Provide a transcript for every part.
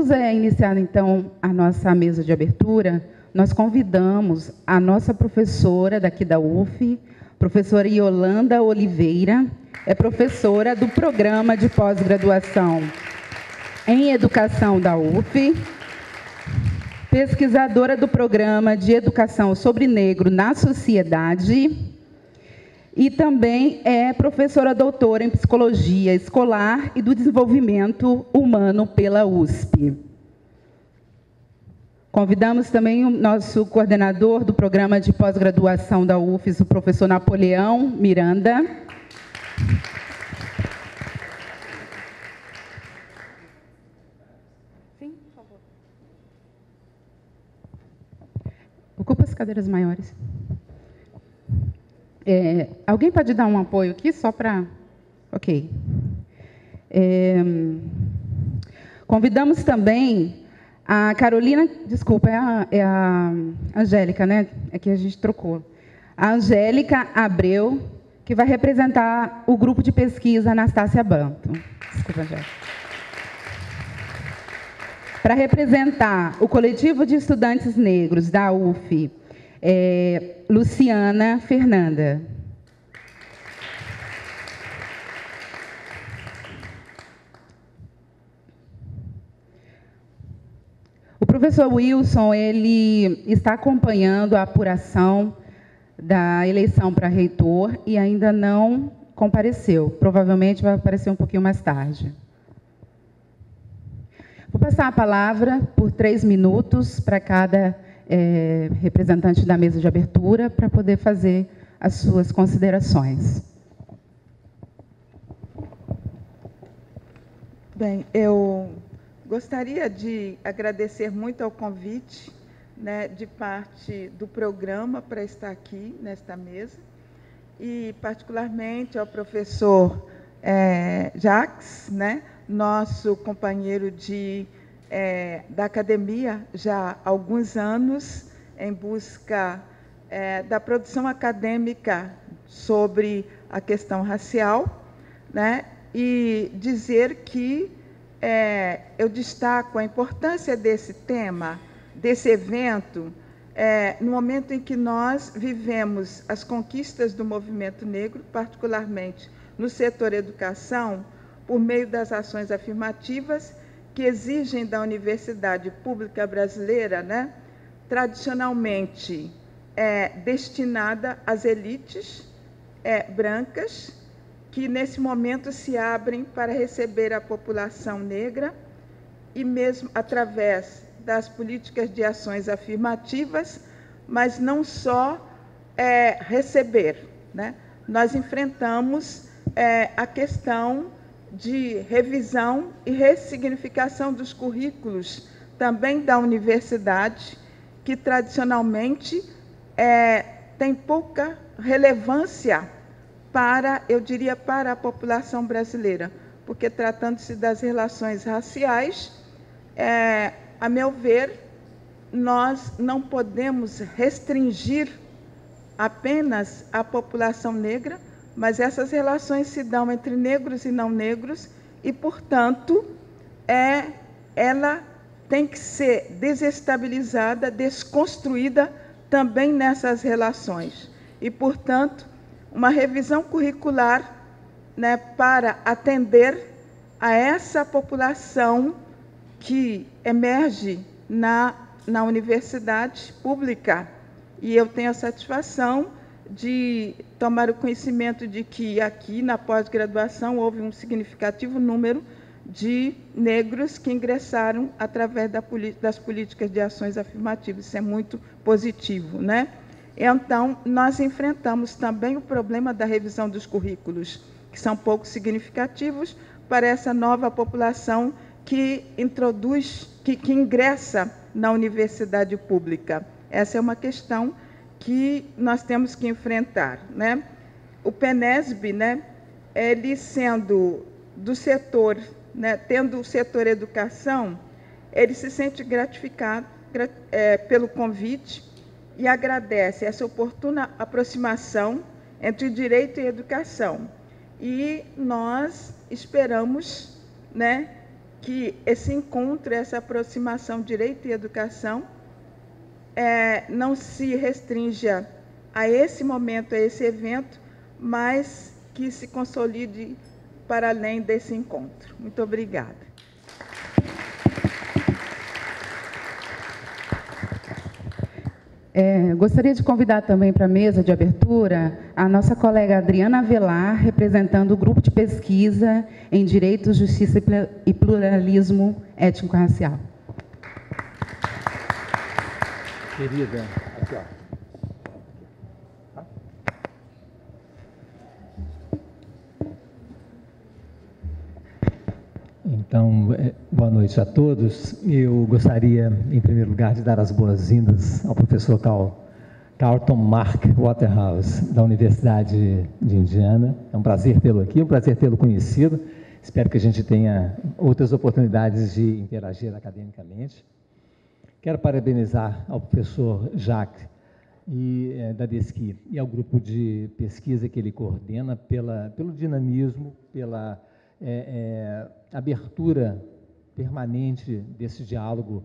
Vamos iniciar, então, a nossa mesa de abertura. Nós convidamos a nossa professora daqui da UF, professora Yolanda Oliveira, é professora do Programa de Pós-Graduação em Educação da UF, pesquisadora do Programa de Educação sobre Negro na Sociedade e também é professora doutora em Psicologia Escolar e do Desenvolvimento Humano pela USP. Convidamos também o nosso coordenador do Programa de Pós-Graduação da UFES, o professor Napoleão Miranda. Sim, por favor. Ocupa as cadeiras maiores. Alguém pode dar um apoio aqui, só para... Ok. Convidamos também a Carolina... Desculpa, é a Angélica, né? É que a gente trocou. A Angélica Abreu, que vai representar o grupo de pesquisa Anastácia Banto. Desculpa, Angélica. Para representar o coletivo de estudantes negros da UF, Luciana Fernanda. O professor Wilson, ele está acompanhando a apuração da eleição para reitor e ainda não compareceu. Provavelmente vai aparecer um pouquinho mais tarde. Vou passar a palavra por 3 minutos para cada representante da mesa de abertura, para poder fazer as suas considerações. Bem, eu gostaria de agradecer muito ao convite, né, de parte do programa para estar aqui nesta mesa, e particularmente ao professor Jacques, né, nosso companheiro da academia já há alguns anos, em busca da produção acadêmica sobre a questão racial, né, e dizer que eu destaco a importância desse tema, desse evento, no momento em que nós vivemos as conquistas do movimento negro, particularmente no setor educação, por meio das ações afirmativas que exigem da universidade pública brasileira, né, tradicionalmente destinada às elites brancas, que nesse momento se abrem para receber a população negra e mesmo através das políticas de ações afirmativas, mas não só receber, né? Nós enfrentamos a questão de revisão e ressignificação dos currículos também da universidade, que tradicionalmente tem pouca relevância para, eu diria, para a população brasileira, porque tratando-se das relações raciais, a meu ver, nós não podemos restringir apenas a população negra, mas essas relações se dão entre negros e não negros e, portanto, ela tem que ser desestabilizada, desconstruída também nessas relações. E, portanto, uma revisão curricular, né, para atender a essa população que emerge na universidade pública. E eu tenho a satisfação de tomar o conhecimento de que aqui, na pós-graduação, houve um significativo número de negros que ingressaram através das políticas de ações afirmativas. Isso é muito positivo, né? Então, nós enfrentamos também o problema da revisão dos currículos, que são pouco significativos para essa nova população que ingressa na universidade pública. Essa é uma questão que nós temos que enfrentar, né? O PENESB, né, ele sendo do setor, né, tendo o setor educação, ele se sente gratificado pelo convite e agradece essa oportuna aproximação entre direito e educação. E nós esperamos, né, que esse encontro, essa aproximação direito e educação não se restrinja a esse momento, a esse evento, mas que se consolide para além desse encontro. Muito obrigada. Gostaria de convidar também para a mesa de abertura a nossa colega Adriana Avelar, representando o grupo de pesquisa em Direito, Justiça e Pluralismo Étnico-Racial. Querida, aqui, ó. Então, boa noite a todos. Eu gostaria, em primeiro lugar, de dar as boas-vindas ao professor Carlton Mark Waterhouse, da Universidade de Indiana. É um prazer tê-lo aqui, um prazer tê-lo conhecido. Espero que a gente tenha outras oportunidades de interagir academicamente. Quero parabenizar ao professor Jacques da DESCI e ao grupo de pesquisa que ele coordena pelo dinamismo, pela abertura permanente desse diálogo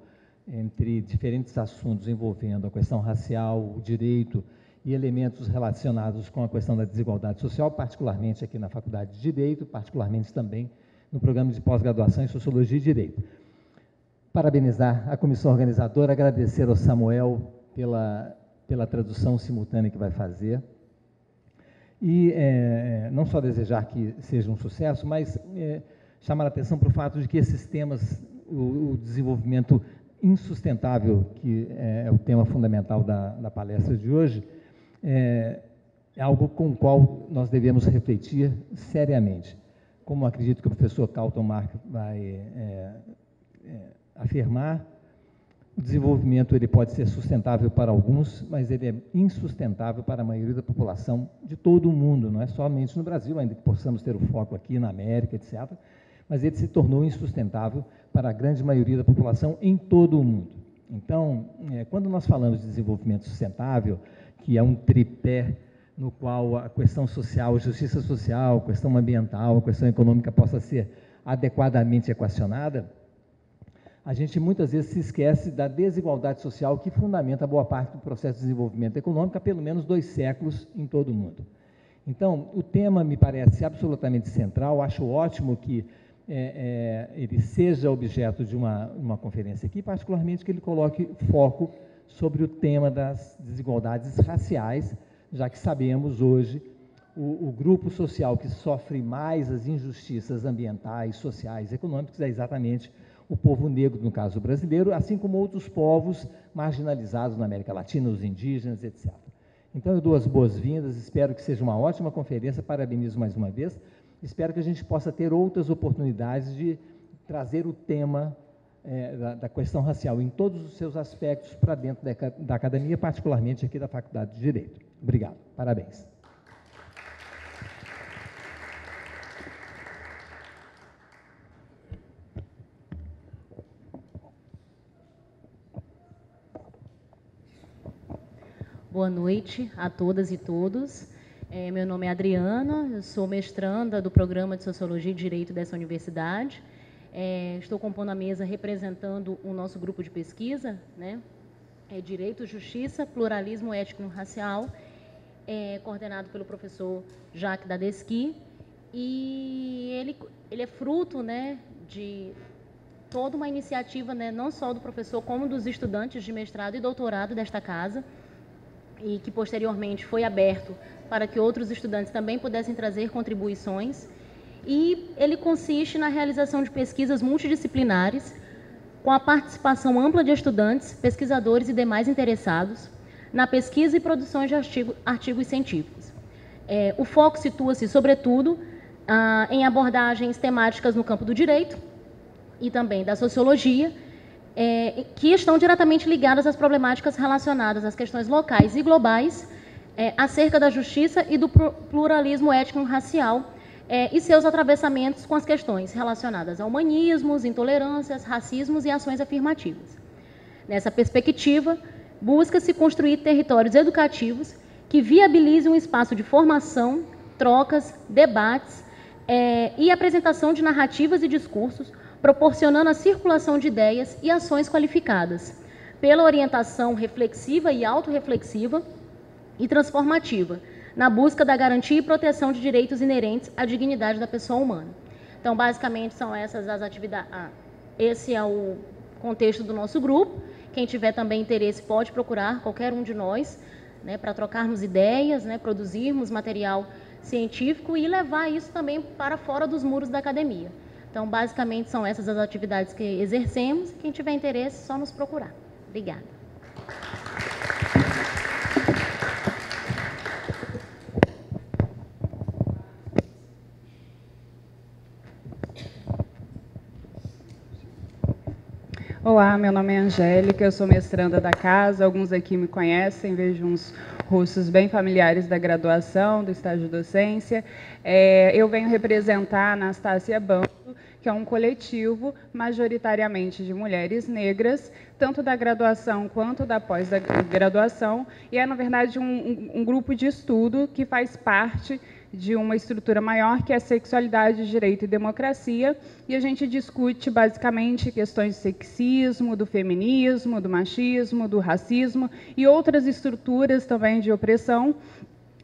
entre diferentes assuntos envolvendo a questão racial, o direito e elementos relacionados com a questão da desigualdade social, particularmente aqui na Faculdade de Direito, particularmente também no programa de pós-graduação em Sociologia e Direito. Parabenizar a comissão organizadora, agradecer ao Samuel pela tradução simultânea que vai fazer. E não só desejar que seja um sucesso, mas chamar a atenção para o fato de que esses temas, o desenvolvimento insustentável, que é o tema fundamental da palestra de hoje, é algo com o qual nós devemos refletir seriamente. Como acredito que o professor Carlton Mark vai afirmar, o desenvolvimento ele pode ser sustentável para alguns, mas ele é insustentável para a maioria da população de todo o mundo, não é somente no Brasil, ainda que possamos ter o foco aqui na América, etc., mas ele se tornou insustentável para a grande maioria da população em todo o mundo. Então, quando nós falamos de desenvolvimento sustentável, que é um tripé no qual a questão social, a justiça social, a questão ambiental, a questão econômica possa ser adequadamente equacionada, a gente muitas vezes se esquece da desigualdade social que fundamenta boa parte do processo de desenvolvimento econômico há pelo menos 2 séculos em todo o mundo. Então, o tema me parece absolutamente central, acho ótimo que ele seja objeto de uma conferência aqui, particularmente que ele coloque foco sobre o tema das desigualdades raciais, já que sabemos hoje o grupo social que sofre mais as injustiças ambientais, sociais, econômicas é exatamente o povo negro, no caso brasileiro, assim como outros povos marginalizados na América Latina, os indígenas, etc. Então, eu dou as boas-vindas, espero que seja uma ótima conferência, parabenizo mais uma vez, espero que a gente possa ter outras oportunidades de trazer o tema da questão racial em todos os seus aspectos para dentro da academia, particularmente aqui da Faculdade de Direito. Obrigado, parabéns. Boa noite a todas e todos. Meu nome é Adriana, eu sou mestranda do Programa de Sociologia e Direito dessa universidade. Estou compondo a mesa representando o nosso grupo de pesquisa, né? Direito, Justiça, Pluralismo Étnico-Racial, coordenado pelo professor Jacques da DESCI. E ele é fruto, né, de toda uma iniciativa, né, não só do professor, como dos estudantes de mestrado e doutorado desta casa, e que posteriormente foi aberto para que outros estudantes também pudessem trazer contribuições. E ele consiste na realização de pesquisas multidisciplinares, com a participação ampla de estudantes, pesquisadores e demais interessados, na pesquisa e produção de artigos científicos. O foco situa-se, sobretudo, em abordagens temáticas no campo do direito e também da sociologia, que estão diretamente ligadas às problemáticas relacionadas às questões locais e globais, acerca da justiça e do pluralismo étnico-racial e seus atravessamentos com as questões relacionadas a humanismos, intolerâncias, racismos e ações afirmativas. Nessa perspectiva, busca-se construir territórios educativos que viabilizem um espaço de formação, trocas, debates e apresentação de narrativas e discursos proporcionando a circulação de ideias e ações qualificadas, pela orientação reflexiva e autorreflexiva e transformativa, na busca da garantia e proteção de direitos inerentes à dignidade da pessoa humana. Então, basicamente, são essas as atividades. Esse é o contexto do nosso grupo. Quem tiver também interesse pode procurar qualquer um de nós, né, para trocarmos ideias, né, produzirmos material científico e levar isso também para fora dos muros da academia. Então, basicamente, são essas as atividades que exercemos. Quem tiver interesse, é só nos procurar. Obrigada. Olá, meu nome é Angélica, eu sou mestranda da casa, alguns aqui me conhecem, vejo uns rostos bem familiares da graduação, do estágio de docência. Eu venho representar a Anastácia Banco, que é um coletivo majoritariamente de mulheres negras, tanto da graduação quanto da pós-graduação, e é, na verdade, um grupo de estudo que faz parte de uma estrutura maior, que é sexualidade, direito e democracia, e a gente discute basicamente questões de sexismo, do feminismo, do machismo, do racismo e outras estruturas também de opressão,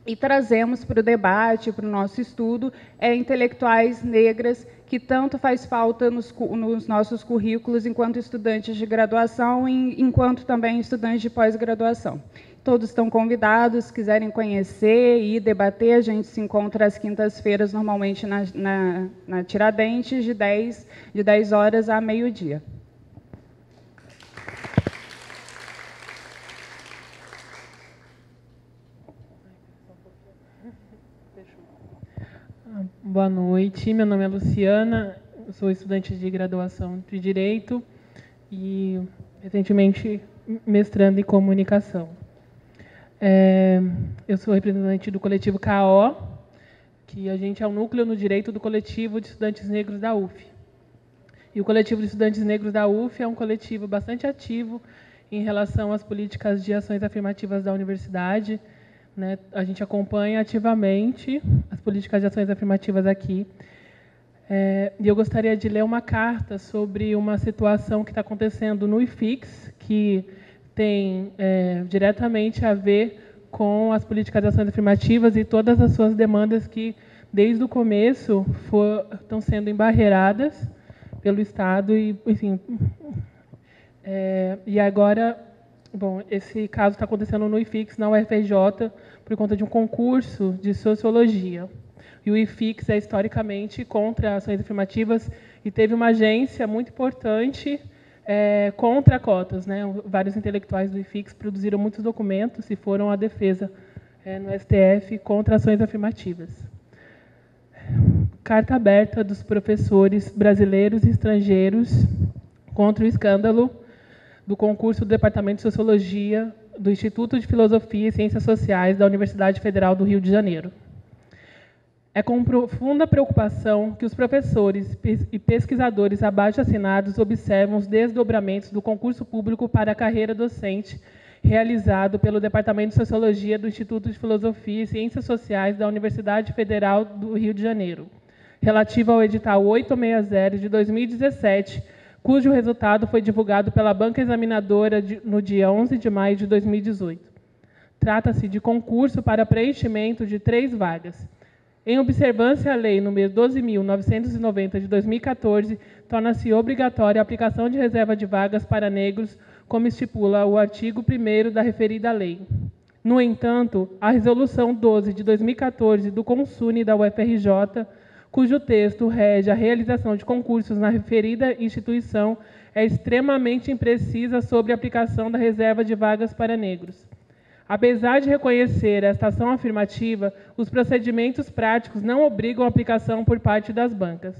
e trazemos para o debate, para o nosso estudo, intelectuais negras que tanto faz falta nos nossos currículos enquanto estudantes de graduação e enquanto também estudantes de pós-graduação. Todos estão convidados, se quiserem conhecer e debater, a gente se encontra às quintas-feiras, normalmente na Tiradentes, de 10 horas a meio-dia. Boa noite, meu nome é Luciana, eu sou estudante de graduação de Direito e, recentemente, mestrando em Comunicação. Eu sou representante do coletivo KO, que a gente é o núcleo no direito do coletivo de estudantes negros da UF. E o coletivo de estudantes negros da UF é um coletivo bastante ativo em relação às políticas de ações afirmativas da universidade, né? A gente acompanha ativamente as políticas de ações afirmativas aqui. E eu gostaria de ler uma carta sobre uma situação que está acontecendo no IFIX, que tem diretamente a ver com as políticas de ações afirmativas e todas as suas demandas que, desde o começo, estão sendo embarreiradas pelo Estado. E, enfim, e agora, bom, esse caso está acontecendo no IFIX, na UFRJ, por conta de um concurso de sociologia. E o IFIX é, historicamente, contra ações afirmativas e teve uma agência muito importante contra cotas, né? Vários intelectuais do IFIX produziram muitos documentos e foram à defesa no STF contra ações afirmativas. Carta aberta dos professores brasileiros e estrangeiros contra o escândalo do concurso do Departamento de Sociologia do Instituto de Filosofia e Ciências Sociais da Universidade Federal do Rio de Janeiro. É com profunda preocupação que os professores e pesquisadores abaixo-assinados observam os desdobramentos do concurso público para a carreira docente realizado pelo Departamento de Sociologia do Instituto de Filosofia e Ciências Sociais da Universidade Federal do Rio de Janeiro, relativo ao edital 860 de 2017, cujo resultado foi divulgado pela banca examinadora no dia 11 de maio de 2018. Trata-se de concurso para preenchimento de 3 vagas. Em observância à Lei nº 12.990, de 2014, torna-se obrigatória a aplicação de reserva de vagas para negros, como estipula o artigo 1º da referida lei. No entanto, a Resolução 12, de 2014, do CONSUNE da UFRJ, cujo texto rege a realização de concursos na referida instituição, é extremamente imprecisa sobre a aplicação da reserva de vagas para negros. Apesar de reconhecer esta ação afirmativa, os procedimentos práticos não obrigam a aplicação por parte das bancas.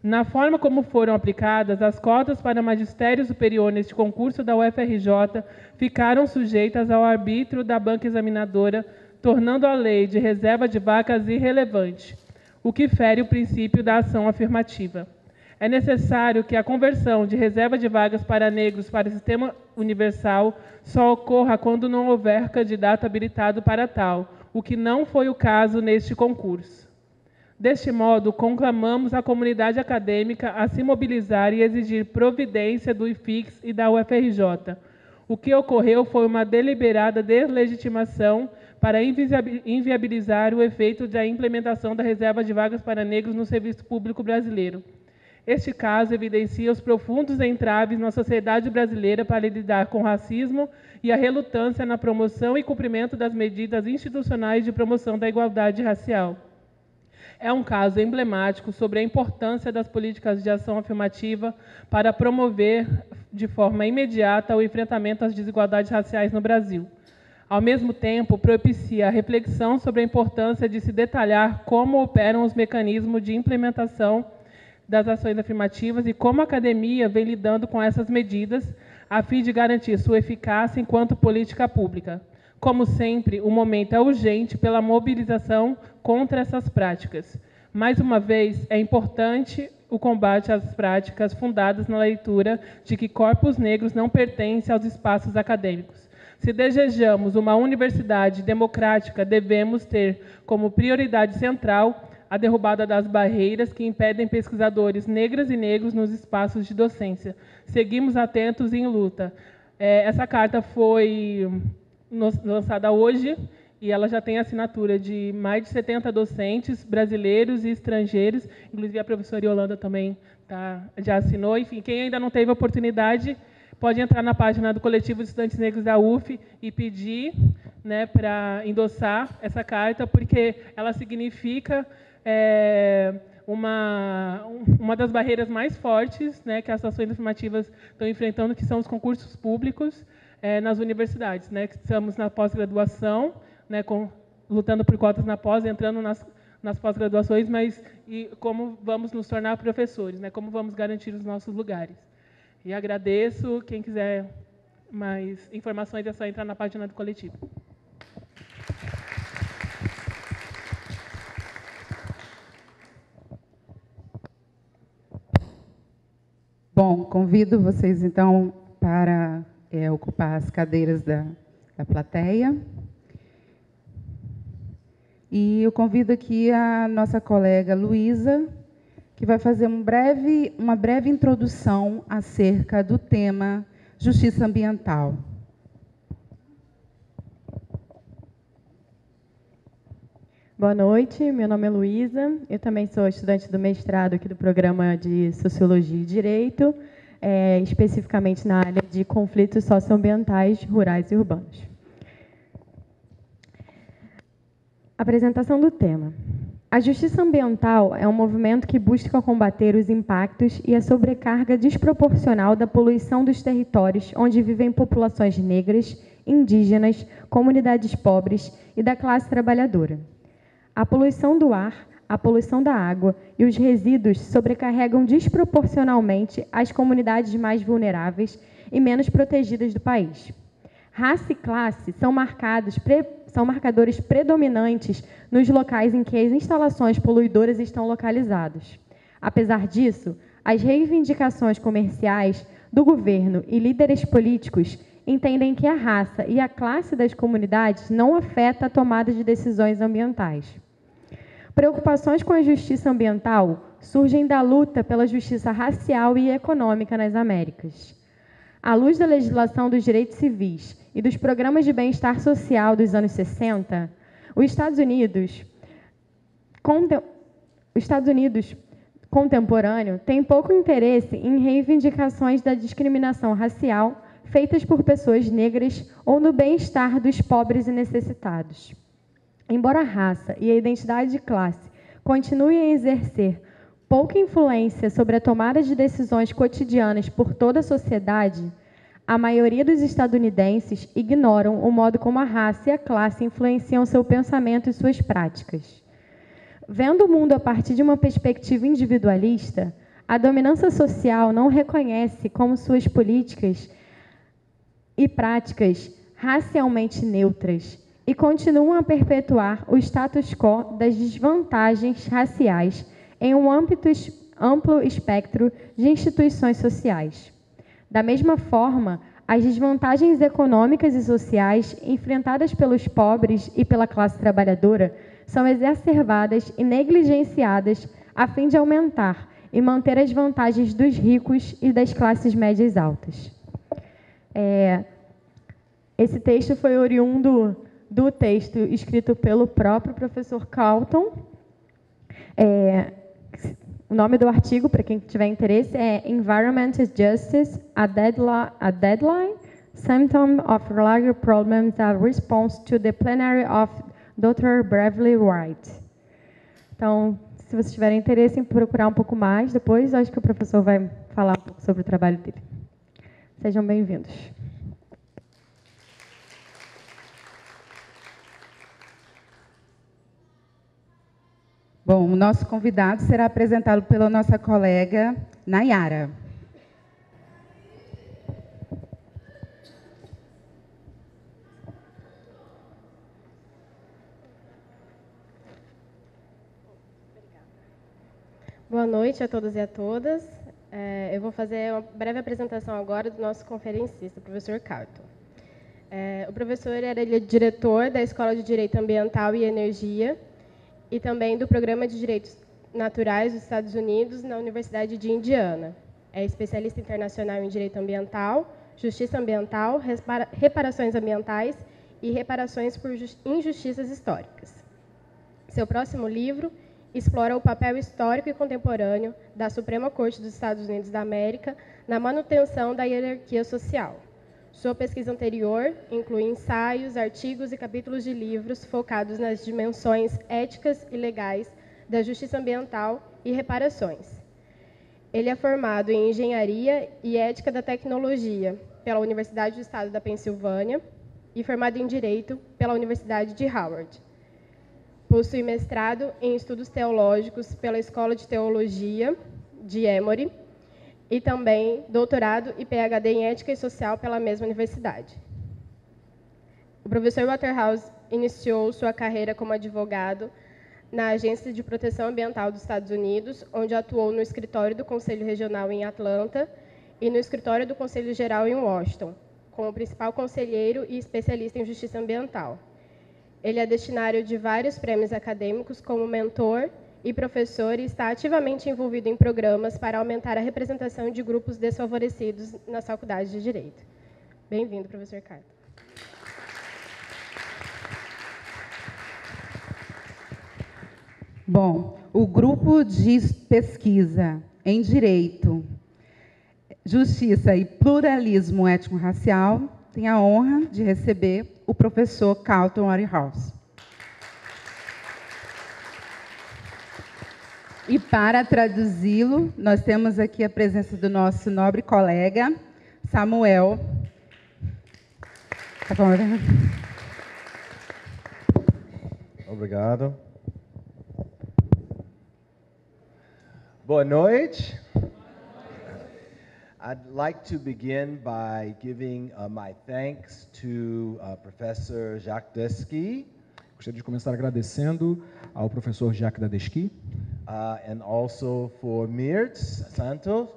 Na forma como foram aplicadas, as cotas para magistério superior neste concurso da UFRJ ficaram sujeitas ao arbítrio da banca examinadora, tornando a lei de reserva de vagas irrelevante, o que fere o princípio da ação afirmativa. É necessário que a conversão de reserva de vagas para negros para o sistema universal só ocorra quando não houver candidato habilitado para tal, o que não foi o caso neste concurso. Deste modo, conclamamos a comunidade acadêmica a se mobilizar e exigir providência do IFIX e da UFRJ. O que ocorreu foi uma deliberada deslegitimação para inviabilizar o efeito da implementação da reserva de vagas para negros no serviço público brasileiro. Este caso evidencia os profundos entraves na sociedade brasileira para lidar com o racismo e a relutância na promoção e cumprimento das medidas institucionais de promoção da igualdade racial. É um caso emblemático sobre a importância das políticas de ação afirmativa para promover de forma imediata o enfrentamento às desigualdades raciais no Brasil. Ao mesmo tempo, propicia a reflexão sobre a importância de se detalhar como operam os mecanismos de implementação das ações afirmativas e como a academia vem lidando com essas medidas a fim de garantir sua eficácia enquanto política pública. Como sempre, o momento é urgente pela mobilização contra essas práticas. Mais uma vez, é importante o combate às práticas fundadas na leitura de que corpos negros não pertencem aos espaços acadêmicos. Se desejamos uma universidade democrática, devemos ter como prioridade central a derrubada das barreiras que impedem pesquisadores negras e negros nos espaços de docência. Seguimos atentos e em luta. Essa carta foi lançada hoje e ela já tem assinatura de mais de 70 docentes brasileiros e estrangeiros, inclusive a professora Yolanda também já assinou. Enfim, quem ainda não teve a oportunidade pode entrar na página do Coletivo de Estudantes Negros da UF e pedir, né, para endossar essa carta, porque ela significa uma das barreiras mais fortes, né, que as ações afirmativas estão enfrentando, que são os concursos públicos nas universidades, né, que estamos na pós-graduação, né, lutando por cotas na pós, entrando nas pós-graduações, mas como vamos nos tornar professores, né, como vamos garantir os nossos lugares. E agradeço. Quem quiser mais informações é só entrar na página do coletivo. Bom, convido vocês, então, para ocupar as cadeiras da plateia. E eu convido aqui a nossa colega Luísa, que vai fazer uma breve introdução acerca do tema justiça ambiental. Boa noite, meu nome é Luísa, eu também sou estudante do mestrado aqui do programa de Sociologia e Direito, especificamente na área de conflitos socioambientais rurais e urbanos. Apresentação do tema. A justiça ambiental é um movimento que busca combater os impactos e a sobrecarga desproporcional da poluição dos territórios onde vivem populações negras, indígenas, comunidades pobres e da classe trabalhadora. A poluição do ar, a poluição da água e os resíduos sobrecarregam desproporcionalmente as comunidades mais vulneráveis e menos protegidas do país. Raça e classe são marcadores predominantes nos locais em que as instalações poluidoras estão localizadas. Apesar disso, as reivindicações comerciais do governo e líderes políticos entendem que a raça e a classe das comunidades não afeta a tomada de decisões ambientais. Preocupações com a justiça ambiental surgem da luta pela justiça racial e econômica nas Américas. À luz da legislação dos direitos civis e dos programas de bem-estar social dos anos 60, os Estados Unidos contemporâneo tem pouco interesse em reivindicações da discriminação racial feitas por pessoas negras ou no bem-estar dos pobres e necessitados. Embora a raça e a identidade de classe continuem a exercer pouca influência sobre a tomada de decisões cotidianas por toda a sociedade, a maioria dos estadunidenses ignoram o modo como a raça e a classe influenciam seu pensamento e suas práticas. Vendo o mundo a partir de uma perspectiva individualista, a dominância social não reconhece como suas políticas e práticas racialmente neutras e continuam a perpetuar o status quo das desvantagens raciais em um amplo espectro de instituições sociais. Da mesma forma, as desvantagens econômicas e sociais enfrentadas pelos pobres e pela classe trabalhadora são exacerbadas e negligenciadas a fim de aumentar e manter as vantagens dos ricos e das classes médias altas. Esse texto foi oriundo do texto escrito pelo próprio professor Carlton. O nome do artigo, para quem tiver interesse, é Environmental Justice, a Deadline, Symptom of Larger Problems, a Response to the Plenary of Dr. Beverly Wright. Então, se vocês tiverem interesse em procurar um pouco mais, depois acho que o professor vai falar um pouco sobre o trabalho dele. Sejam bem-vindos. Bom, o nosso convidado será apresentado pela nossa colega Nayara. Boa noite a todos e a todas. Eu vou fazer uma breve apresentação agora do nosso conferencista, o professor Carlton. O professor ele é diretor da Escola de Direito Ambiental e Energia e também do Programa de Direitos Naturais dos Estados Unidos na Universidade de Indiana. É especialista internacional em Direito Ambiental, Justiça Ambiental, Reparações Ambientais e Reparações por Injustiças Históricas. Seu próximo livro explora o papel histórico e contemporâneo da Suprema Corte dos Estados Unidos da América na manutenção da hierarquia social. Sua pesquisa anterior inclui ensaios, artigos e capítulos de livros focados nas dimensões éticas e legais da justiça ambiental e reparações. Ele é formado em Engenharia e Ética da Tecnologia pela Universidade do Estado da Pensilvânia e formado em Direito pela Universidade de Howard. Possui mestrado em Estudos Teológicos pela Escola de Teologia de Emory e também doutorado e PhD em Ética e Social pela mesma universidade. O professor Waterhouse iniciou sua carreira como advogado na Agência de Proteção Ambiental dos Estados Unidos, onde atuou no escritório do Conselho Regional em Atlanta e no escritório do Conselho Geral em Washington, como principal conselheiro e especialista em justiça ambiental. Ele é destinário de vários prêmios acadêmicos como mentor e professor e está ativamente envolvido em programas para aumentar a representação de grupos desfavorecidos nas faculdades de Direito. Bem-vindo, professor Carlton. Bom, o grupo de pesquisa em Direito, Justiça e Pluralismo Étnico-Racial tem a honra de receber o professor Carlton Waterhouse. E para traduzi-lo, nós temos aqui a presença do nosso nobre colega, Samuel. Por favor. Obrigado. Boa noite. I'd like to begin by giving my thanks to Professor Jacques Deschi. Gostaria de começar agradecendo ao professor Jacques Dadeschi. And also for Mirtz Santos.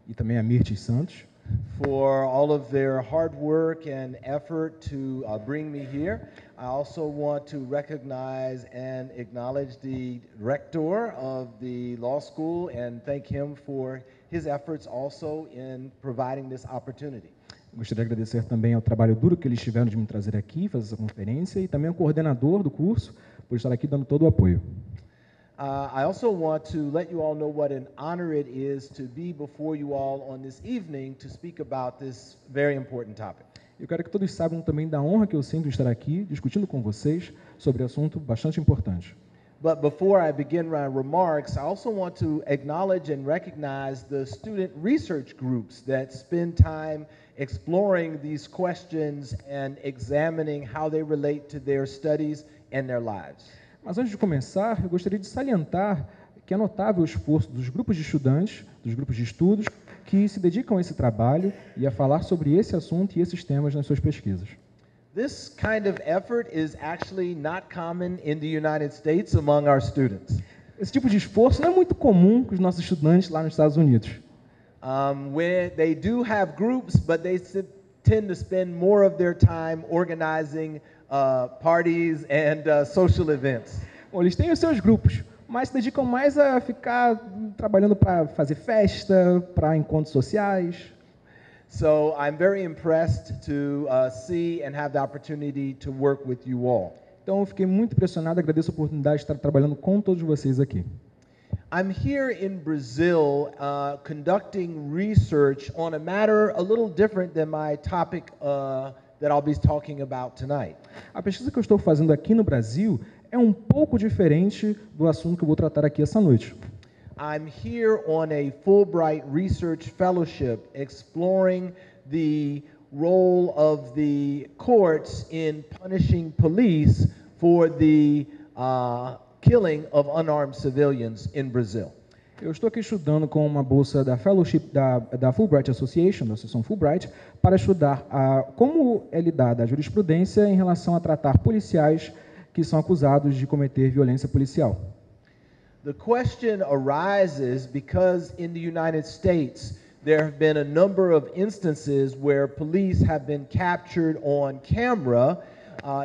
E também a Mirtz Santos. For all of their hard work and effort to bring me here. I also want to recognize and acknowledge the rector of the law school and thank him for his efforts also in providing this opportunity. Gostaria de agradecer também ao trabalho duro que eles tiveram de me trazer aqui, fazer essa conferência, e também ao coordenador do curso por estar aqui dando todo o apoio. I also want to let you all know what an honor it is to be before you all on this evening to speak about this very important topic. Eu quero que todos saibam também da honra que eu sinto em estar aqui discutindo com vocês sobre um assunto bastante importante. But before I begin my remarks, I also want to acknowledge and recognize the student research groups that spend time exploring these questions and examining how they relate to their studies and their lives. Mas antes de começar, eu gostaria de salientar que é notável o esforço dos grupos de estudantes, dos grupos de estudos, que se dedicam a esse trabalho e a falar sobre esse assunto e esses temas nas suas pesquisas. This kind of effort is actually not common in the United States among our students. Esse tipo de esforço não é muito comum com os nossos estudantes lá nos Estados Unidos. When they do have groups, but they tend to spend more of their time organizing parties and social events. Bom, eles têm os seus grupos, mas se dedicam mais a ficar trabalhando para fazer festa, para encontros sociais. So I'm very impressed to see and have the opportunity to work with you all. Então eu fiquei muito impressionado, agradeço a oportunidade de estar trabalhando com todos vocês aqui. I'm here in Brazil conducting research on a matter a little different than my topic that I'll be talking about tonight. A pesquisa que eu estou fazendo aqui no Brasil é um pouco diferente do assunto que eu vou tratar aqui essa noite. I'm here on a Fulbright Research Fellowship exploring the role of the courts in punishing police for the killing of unarmed civilians in Brazil. Eu estou aqui estudando com uma bolsa da Fellowship da Fulbright Association, da Associação Fulbright, para estudar como é lidada a jurisprudência em relação a tratar policiais que são acusados de cometer violência policial. The question arises because in the United States there have been a number of instances where police have been captured on camera,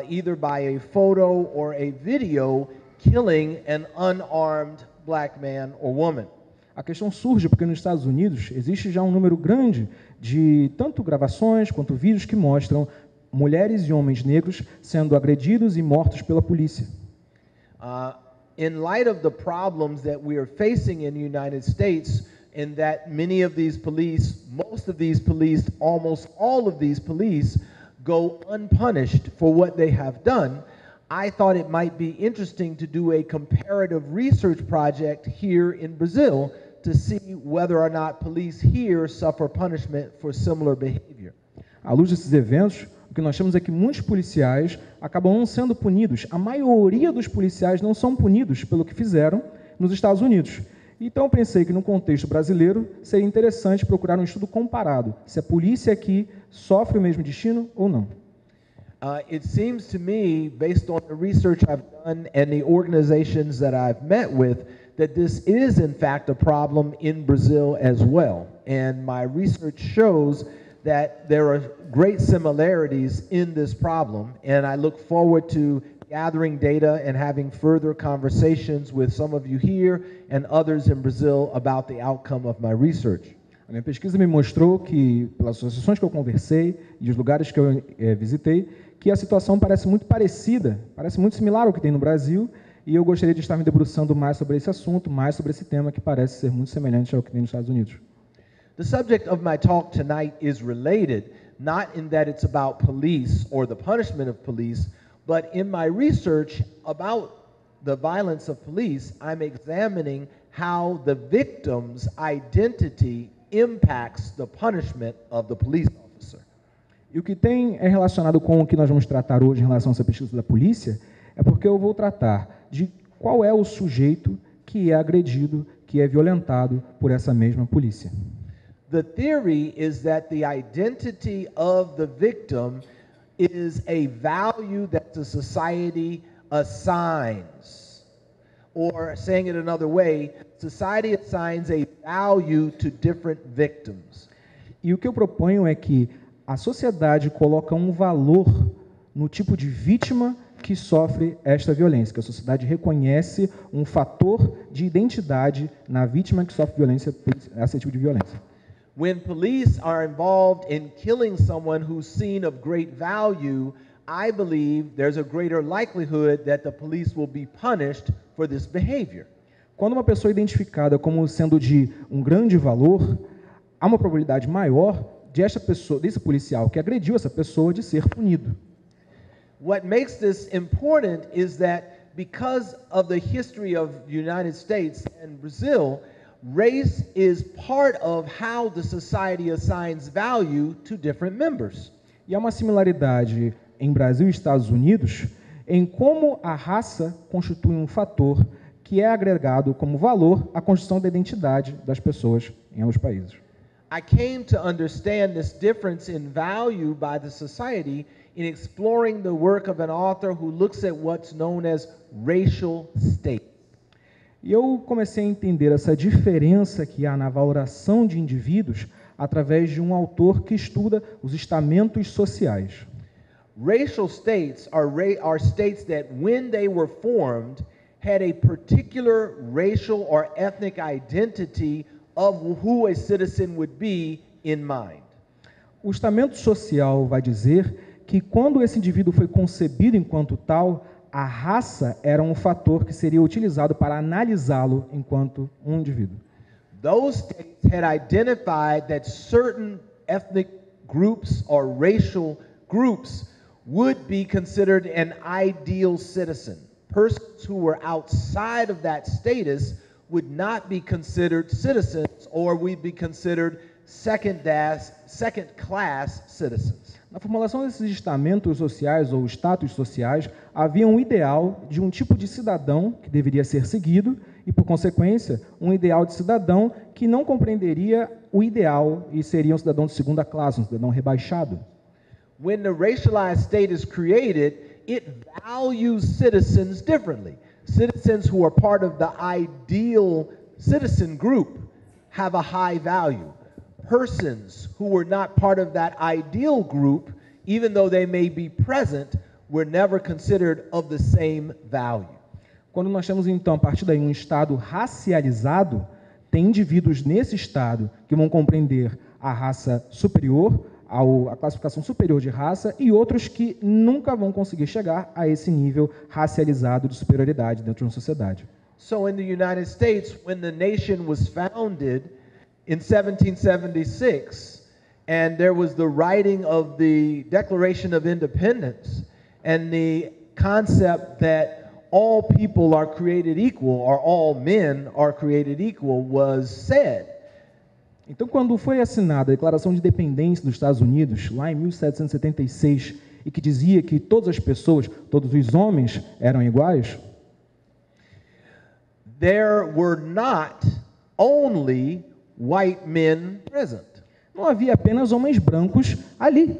either by a photo or a video, killing an unarmed black man or woman. A questão surge porque nos Estados Unidos existe já um número grande de tanto gravações quanto vídeos que mostram mulheres e homens negros sendo agredidos e mortos pela polícia. In light of the problems that we are facing in the United States, in that many of these police, most of these police, almost all of these police go unpunished for what they have done, I thought it might be interesting to do a comparative research project here in Brazil to see whether or not police here suffer punishment for similar behavior. À luz desses eventos, o que nós temos é que muitos policiais acabam não sendo punidos. A maioria dos policiais não são punidos pelo que fizeram nos Estados Unidos. Então eu pensei que no contexto brasileiro seria interessante procurar um estudo comparado, se a polícia aqui sofre o mesmo destino ou não. It seems to me, based on the research I've done and the organizations that I've met with, that this is in fact a problem in Brazil as well. And my research shows that there are great similarities in this problem, and I look forward to gathering data and having further conversations with some of you here and others in Brazil about the outcome of my research. A minha pesquisa me mostrou que, pelas associações que eu conversei e os lugares que eu visitei, que a situação parece muito parecida, parece muito similar ao que tem no Brasil, e eu gostaria de estar me debruçando mais sobre esse assunto, mais sobre esse tema que parece ser muito semelhante ao que tem nos Estados Unidos. The subject of my talk tonight is related, not in that it's about police or the punishment of police, but in my research about the violence of police, I'm examining how the victim's identity impacts the punishment of the police officer. E o que tem é relacionado com o que nós vamos tratar hoje em relação a essa pesquisa da polícia, é porque eu vou tratar de qual é o sujeito que é agredido, que é violentado por essa mesma polícia. The theory is that the identity of the victim is a value that the society assigns. Or saying it another way, society assigns a value to different victims. E o que eu proponho é que a sociedade coloca um valor no tipo de vítima que sofre esta violência, que a sociedade reconhece um fator de identidade na vítima que sofre violência, esse tipo de violência. When police are involved in killing someone who's seen of great value, I believe there's a greater likelihood that the police will be punished for this behavior. Quando uma pessoa é identificada como sendo de um grande valor, há uma probabilidade maior desse policial que agrediu essa pessoa de ser punido. What makes this important is that because of the history of the United States and Brazil, race is part of how the society assigns value to different members. E há uma similaridade em Brasil e Estados Unidos em como a raça constitui um fator que é agregado como valor à construção da identidade das pessoas em ambos os países. I came to understand this difference in value by the society in exploring the work of an author who looks at what's known as racial states. E eu comecei a entender essa diferença que há na valoração de indivíduos através de um autor que estuda os estamentos sociais. Racial states are states that when they were formed had a particular racial or ethnic identity of who a citizen would be in mind. O estamento social vai dizer que quando esse indivíduo foi concebido enquanto tal, a raça era um fator que seria utilizado para analisá-lo enquanto um indivíduo. Those states had identified that certain ethnic groups or racial groups would be considered an ideal citizen. Persons who were outside of that status would not be considered citizens or would be considered second-class citizens. Na formulação desses estamentos sociais ou status sociais, havia um ideal de um tipo de cidadão que deveria ser seguido e, por consequência, um ideal de cidadão que não compreenderia o ideal e seria um cidadão de segunda classe, um cidadão rebaixado. When the racialized state is created, it values citizens differently. Citizens who are part of the ideal citizen group have a high value. Persons who were not part of that ideal group, even though they may be present, were never considered of the same value. Quando nós temos, então, a partir daí um estado racializado, tem indivíduos nesse estado que vão compreender a raça superior, a classificação superior de raça, e outros que nunca vão conseguir chegar a esse nível racializado de superioridade dentro de uma sociedade. So in the United States, when the nation was founded in 1776, and there was the writing of the Declaration of Independence, and the concept that all people are created equal, or all men are created equal, was said. Então, quando foi assinada a Declaração de Independência dos Estados Unidos, lá em 1776, e que dizia que todas as pessoas, todos os homens eram iguais, there were not only white men present. Não havia apenas homens brancos ali.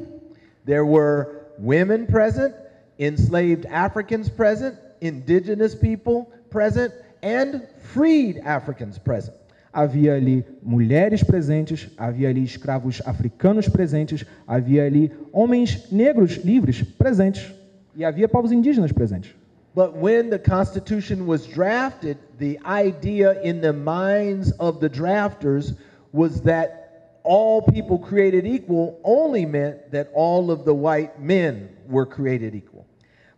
There were women present, enslaved Africans present, indigenous people present, and freed Africans present. Havia ali mulheres presentes, havia ali escravos africanos presentes, havia ali homens negros livres presentes e havia povos indígenas presentes. But when the Constitution was drafted, the idea in the minds of the drafters was that all people created equal only meant that all of the white men were created equal.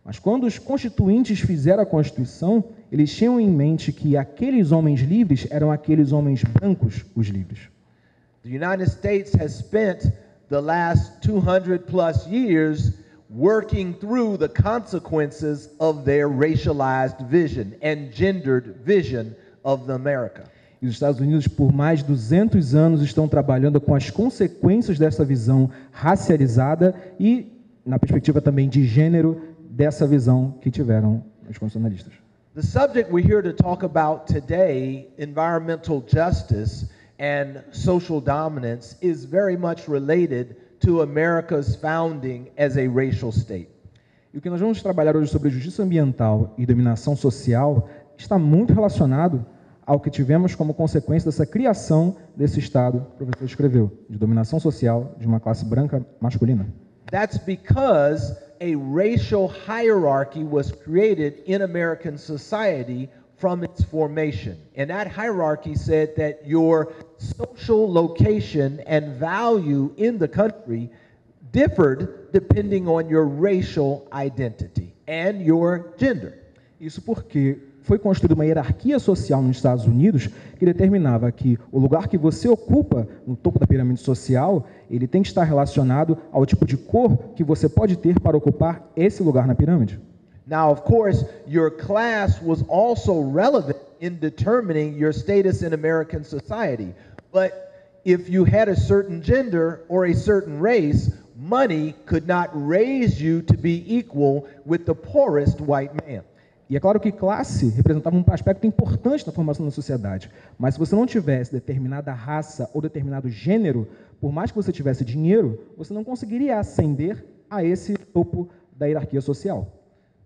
Mas quando os constituintes fizeram a Constituição, eles tinham em mente que aqueles homens livres eram aqueles homens brancos, os livres. The United States has spent the last 200 plus years working through the consequences of their racialized vision and gendered vision of the America. E os Estados Unidos, por mais de 200 anos, estão trabalhando com as consequências dessa visão racializada e, na perspectiva também de gênero, dessa visão que tiveram os constitucionalistas. The subject we're here to talk about today, environmental justice and social dominance, is very much related to America's founding as a racial state. E o que nós vamos trabalhar hoje sobre justiça ambiental e dominação social está muito relacionado ao que tivemos como consequência dessa criação desse Estado, o professor escreveu, de dominação social de uma classe branca masculina. That's because a racial hierarchy was created in American society from its formation. And that hierarchy said that your social location and value in the country differed depending on your racial identity and your gender. Isso porque foi construída uma hierarquia social nos Estados Unidos que determinava que o lugar que você ocupa no topo da pirâmide social, ele tem que estar relacionado ao tipo de cor que você pode ter para ocupar esse lugar na pirâmide. Now, of course, your class was also relevant in determining your status in American society. But if you had a certain gender or a certain race, money could not raise you to be equal with the poorest white man. E é claro que classe representava um aspecto importante na formação da sociedade. Mas se você não tivesse determinada raça ou determinado gênero, por mais que você tivesse dinheiro, você não conseguiria ascender a esse topo da hierarquia social.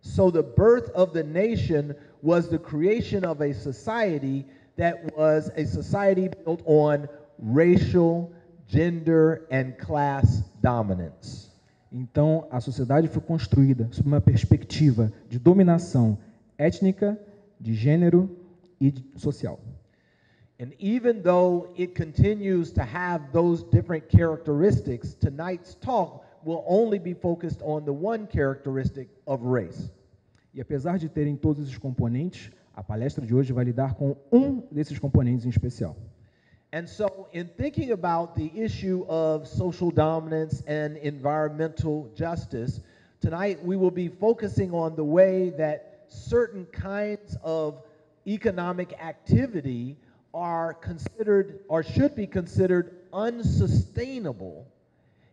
So the birth of the nation was the creation of a society that was a society built on racial, gender, and class dominance. Então, a sociedade foi construída sob uma perspectiva de dominação étnica, de gênero e social. And even though it continues to have those different characteristics, tonight's talk will only be focused on the one characteristic of race. E apesar de terem todos esses componentes, a palestra de hoje vai lidar com um desses componentes em especial. And so, in thinking about the issue of social dominance and environmental justice, tonight we will be focusing on the way that certain kinds of economic activity are considered or should be considered unsustainable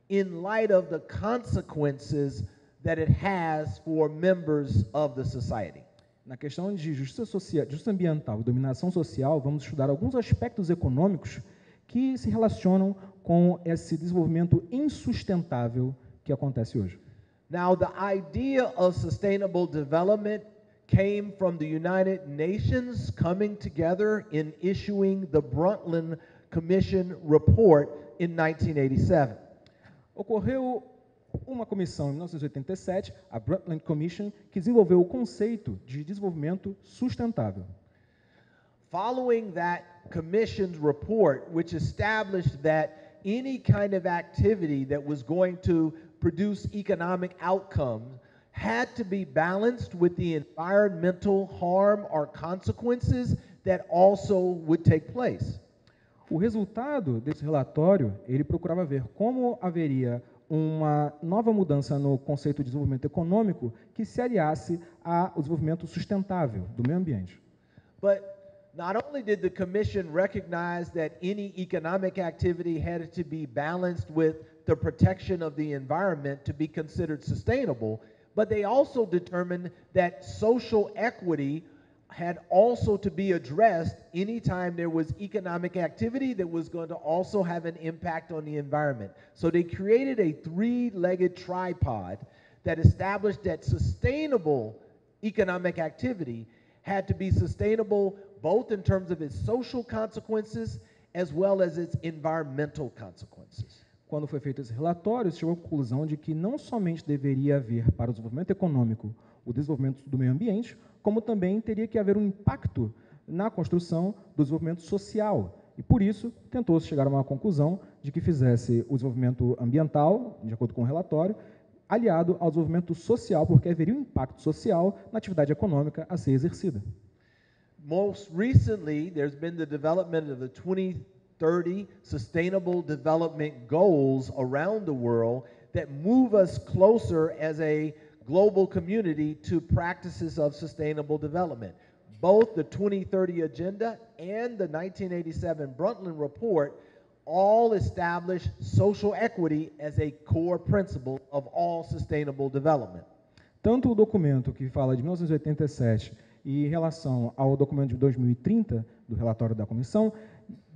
in light of the consequences that it has for members of the society. Na questão de justiça social, justiça ambiental e dominação social, vamos estudar alguns aspectos econômicos que se relacionam com esse desenvolvimento insustentável que acontece hoje. Now, the idea of sustainable development came from the United Nations coming together in issuing the Brundtland Commission report in 1987. Ocorreu uma comissão em 1987, a Brundtland Commission, que desenvolveu o conceito de desenvolvimento sustentável. Following that commission's report, which established that any kind of activity that was going to produce economic outcomes had to be balanced with the environmental harm or consequences that also would take place. O resultado desse relatório, ele procurava ver como haveria uma nova mudança no conceito de desenvolvimento econômico que se aliasse ao desenvolvimento sustentável do meio ambiente. But not only did the Commission recognize that any economic activity had to be balanced with the protection of the environment to be considered sustainable, but they also determined that social equity had also to be addressed anytime there was economic activity that was going to also have an impact on the environment. So they created a three-legged tripod that established that sustainable economic activity had to be sustainable both in terms of its social consequences as well as its environmental consequences. Quando foi feito esse relatório, se chegou à conclusão de que não somente deveria haver para o desenvolvimento econômico o desenvolvimento do meio ambiente, como também teria que haver um impacto na construção do desenvolvimento social. E, por isso, tentou-se chegar a uma conclusão de que fizesse o desenvolvimento ambiental, de acordo com o relatório, aliado ao desenvolvimento social, porque haveria um impacto social na atividade econômica a ser exercida. Most recently, there's been the development of the 2030 Sustainable Development Goals around the world that move us closer as a global community to practices of sustainable development. Both the 2030 Agenda and the 1987 Brundtland Report all establish social equity as a core principle of all sustainable development. Tanto o documento que fala de 1987 e em relação ao documento de 2030, do relatório da Comissão,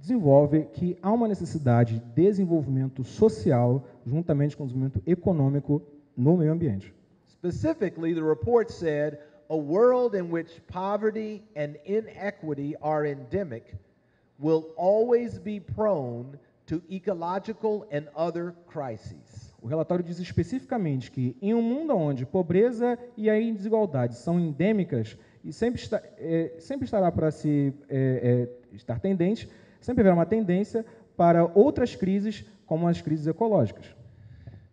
desenvolve que há uma necessidade de desenvolvimento social juntamente com o desenvolvimento econômico no meio ambiente. Specifically, the report said, a world in which poverty and inequity are endemic will always be prone to ecological and other crises. O relatório diz especificamente que em um mundo onde pobreza e a desigualdade são endêmicas e sempre estará para se estar tendente, sempre haverá uma tendência para outras crises, como as crises ecológicas.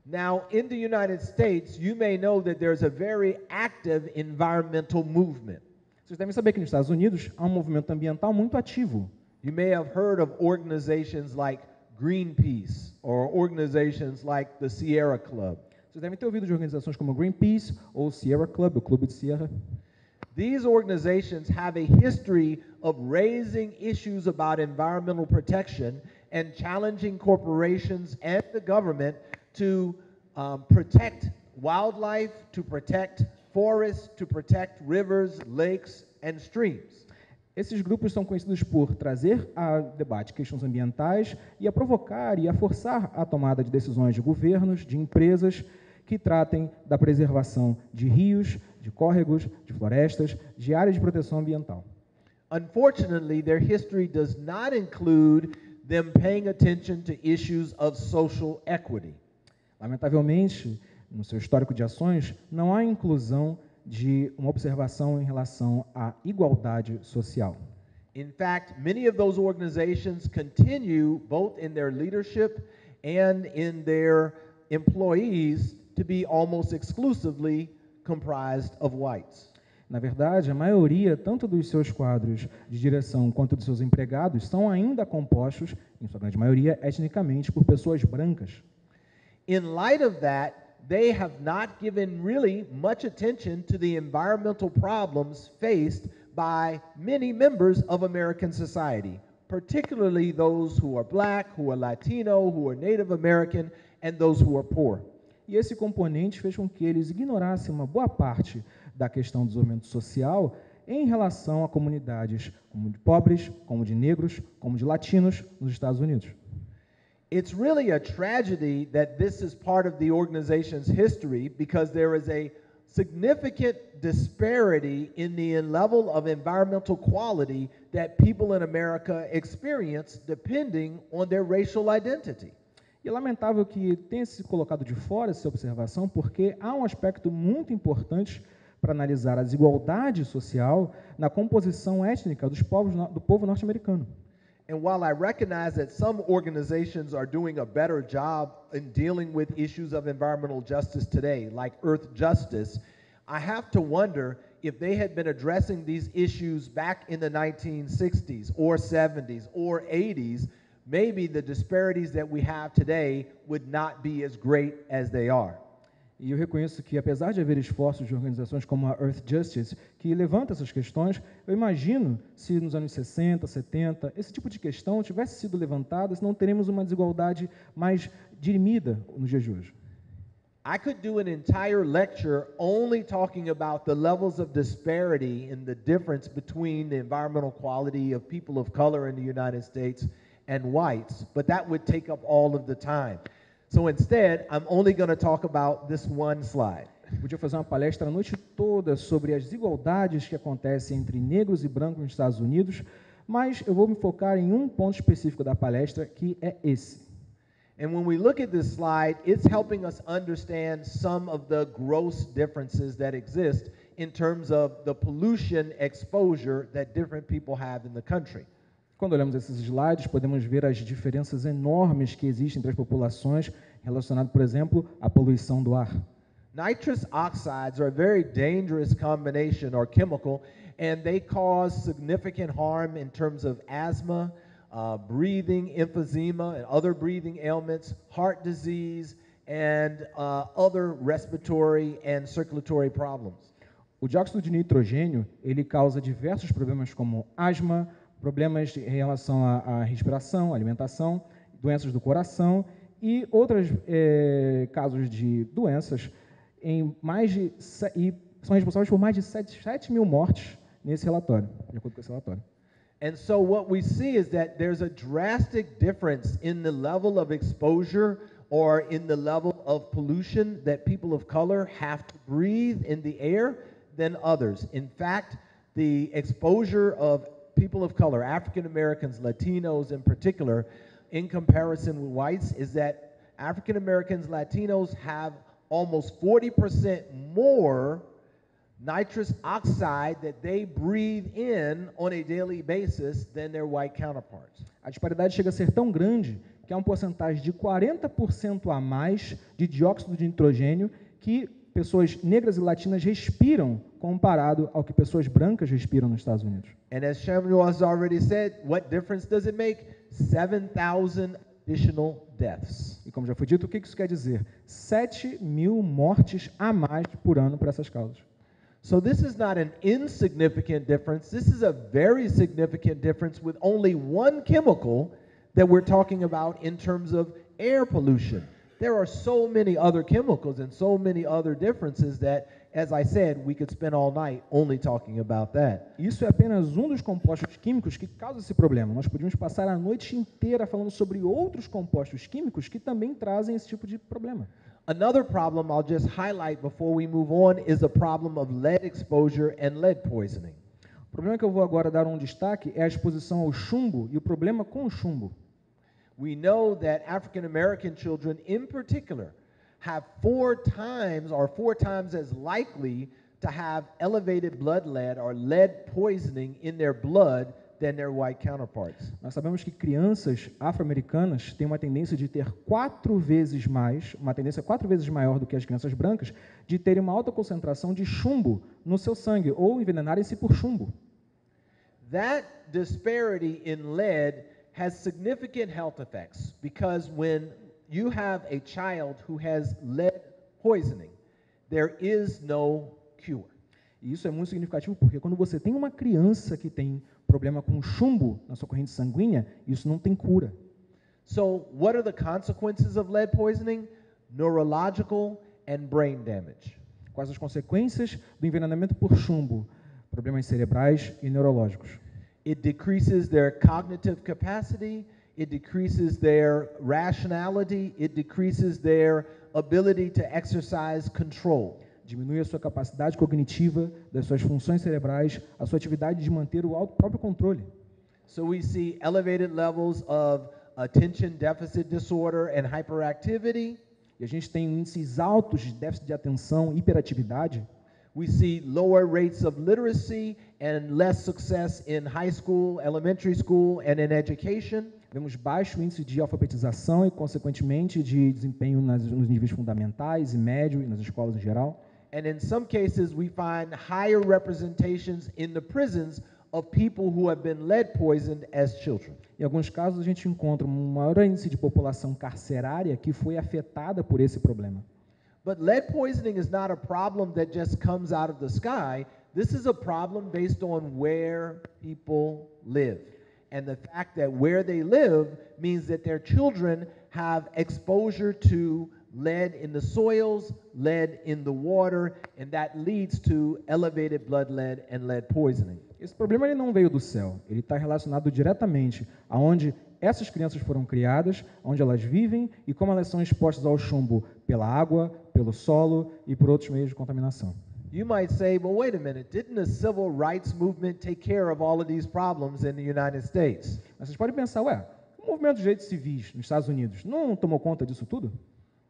Now, in the United States, you may know that there's a very active environmental movement. Vocês devem saber que nos Estados Unidos há um movimento ambiental muito ativo. You may have heard of organizations like Greenpeace or organizations like the Sierra Club. Vocês devem ter ouvido de organizações como Greenpeace ou Sierra Club, o Clube de Sierra. These organizations have a history of raising issues about environmental protection and challenging corporations and the government to protect wildlife, to protect forests, to protect rivers, lakes, and streams. Esses grupos são conhecidos por trazer a debate questões ambientais e a provocar e a forçar a tomada de decisões de governos, de empresas que tratem da preservação de rios, de córregos, de florestas, de áreas de proteção ambiental. Unfortunately, their history does not include them paying attention to issues of social equity. Lamentavelmente, no seu histórico de ações, não há inclusão de uma observação em relação à igualdade social. In fact, many of those organizations continue, both in their leadership and in their employees, to be almost exclusively comprised of whites. Na verdade, a maioria, tanto dos seus quadros de direção quanto dos seus empregados, são ainda compostos, em sua grande maioria, etnicamente, por pessoas brancas. In light of that, they have not given really much attention to the environmental problems faced by many members of American society, particularly those who are black, who are Latino, who are Native American, and those who are poor. E esse componente fez com que eles ignorassem uma boa parte da questão do desenvolvimento social em relação a comunidades como de pobres, como de negros, como de latinos nos Estados Unidos. It's really a tragedy that this is part of the organization's history because there is a significant disparity in the level of environmental quality that people in America experience depending on their racial identity. E é lamentável que tenha se colocado de fora essa observação, porque há um aspecto muito importante para analisar a desigualdade social na composição étnica do povo norte-americano. And while I recognize that some organizations are doing a better job in dealing with issues of environmental justice today, like Earth Justice, I have to wonder if they had been addressing these issues back in the 1960s or 70s or 80s, maybe the disparities that we have today would not be as great as they are. E eu reconheço que, apesar de haver esforços de organizações como a Earth Justice, que levantam essas questões, eu imagino se nos anos 60, 70, esse tipo de questão tivesse sido levantada, não teremos uma desigualdade mais dirimida nos dias de hoje. I could do an entire lecture only talking about the levels of disparity and the difference between the environmental quality of people of color in the United States and whites, but that would take up all of the time. So instead, I'm only going to talk about this one slide. Podia fazer uma palestra a noite toda sobre as desigualdades que acontecem entre negros e brancos nos Estados Unidos, mas eu vou me focar em um ponto específico da palestra, que é esse. And when we look at this slide, it's helping us understand some of the gross differences that exist in terms of the pollution exposure that different people have in the country. Quando olhamos esses slides, podemos ver as diferenças enormes que existem entre as populações relacionadas, por exemplo, à poluição do ar. Nitrous oxides are a very dangerous combination or chemical, and they cause significant harm in terms of asthma, breathing emphysema, and other breathing ailments, heart disease, and other respiratory and circulatory problems. O dióxido de nitrogênio, ele causa diversos problemas como asma, problemas em relação à respiração, alimentação, doenças do coração e outros casos de doenças e são responsáveis por mais de 7 mil mortes nesse relatório, de acordo com esse relatório. And so what we see is that there's a drastic difference in the level of exposure or in the level of pollution that people of color have to breathe in the air than others. In fact, the exposure of people of color, African Americans, Latinos in particular, in comparison with whites, is that African Americans, Latinos have almost 40% more nitrous oxide that they breathe in on a daily basis than their white counterparts. A disparidade chega a ser tão grande que há uma porcentagem de 40% a mais de dióxido de nitrogênio que pessoas negras e latinas respiram comparado ao que pessoas brancas respiram nos Estados Unidos. And as Samuel has already said, what difference does it make? 7,000 additional deaths. E como já foi dito, o que isso quer dizer? 7 mil mortes a mais por ano por essas causas. So this is not an insignificant difference. This is a very significant difference with only one chemical that we're talking about in terms of air pollution. There are so many other chemicals and so many other differences that, as I said, we could spend all night only talking about that. Isso é apenas um dos compostos químicos que causa esse problema. Nós podíamos passar a noite inteira falando sobre outros compostos químicos que também trazem esse tipo de problema. Another problem I'll just highlight before we move on is the problem of lead exposure and lead poisoning. O problema que eu vou agora dar um destaque é a exposição ao chumbo e o problema com o chumbo. We know that African American children in particular have 4 times as likely to have elevated blood lead or lead poisoning in their blood than their white counterparts. Nós sabemos que crianças afro-americanas têm uma tendência de ter 4 vezes mais, uma tendência 4 vezes maior do que as crianças brancas, de terem uma alta concentração de chumbo no seu sangue ou envenenarem-se por chumbo. That disparity in lead has significant health effects because when you have a child who has lead poisoning, there is no cure. E isso é muito significativo porque quando você tem uma criança que tem problema com chumbo na sua corrente sanguínea, isso não tem cura. So, what are the consequences of lead poisoning? Neurological and brain damage. Quais as consequências do envenenamento por chumbo? Problemas cerebrais e neurológicos. It decreases their cognitive capacity, it decreases their rationality, it decreases their ability to exercise control. Diminui a sua capacidade cognitiva, das suas funções cerebrais, a sua atividade de manter o próprio controle. So we see elevated levels of attention deficit disorder and hyperactivity. E a gente tem índices altos de déficit de atenção e hiperatividade. We see lower rates of literacy and less success in high school, elementary school, and in education. Vemos baixo índice de alfabetização e, consequentemente, de desempenho nos níveis fundamentais e médio e nas escolas em geral. And in some cases, we find higher representations in the prisons of people who have been lead poisoned as children. Em alguns casos, a gente encontra um maior índice de população carcerária que foi afetada por esse problema. But lead poisoning is not a problem that just comes out of the sky. This is a problem based on where people live. And the fact that where they live means that their children have exposure to lead in the soils, lead in the water, and that leads to elevated blood lead and lead poisoning. Esse problema ele não veio do céu, ele está relacionado diretamente aonde essas crianças foram criadas, onde elas vivem e como elas são expostas ao chumbo pela água, pelo solo e por outros meios de contaminação. You might say, well, wait a minute, didn't the civil rights movement take care of all of these problems in the United States? Mas vocês podem pensar, o movimento de direitos civis nos Estados Unidos não tomou conta disso tudo?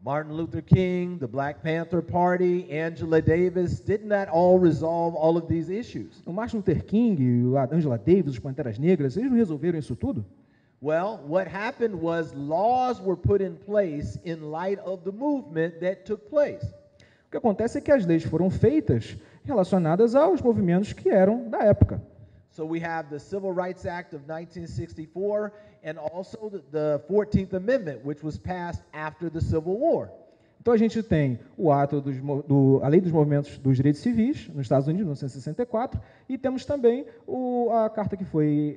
Martin Luther King, the Black Panther Party, Angela Davis, didn't that all resolve all of these issues? O Martin Luther King, a Angela Davis, os Panteras Negras, eles não resolveram isso tudo? Well, what happened was laws were put in place in light of the movement that took place. O que acontece é que as leis foram feitas relacionadas aos movimentos que eram da época. So we have the Civil Rights Act of 1964 and also the 14th Amendment, which was passed after the Civil War. Então a gente tem o ato a Lei dos Movimentos dos Direitos Civis nos Estados Unidos, em 1964, e temos também a carta que foi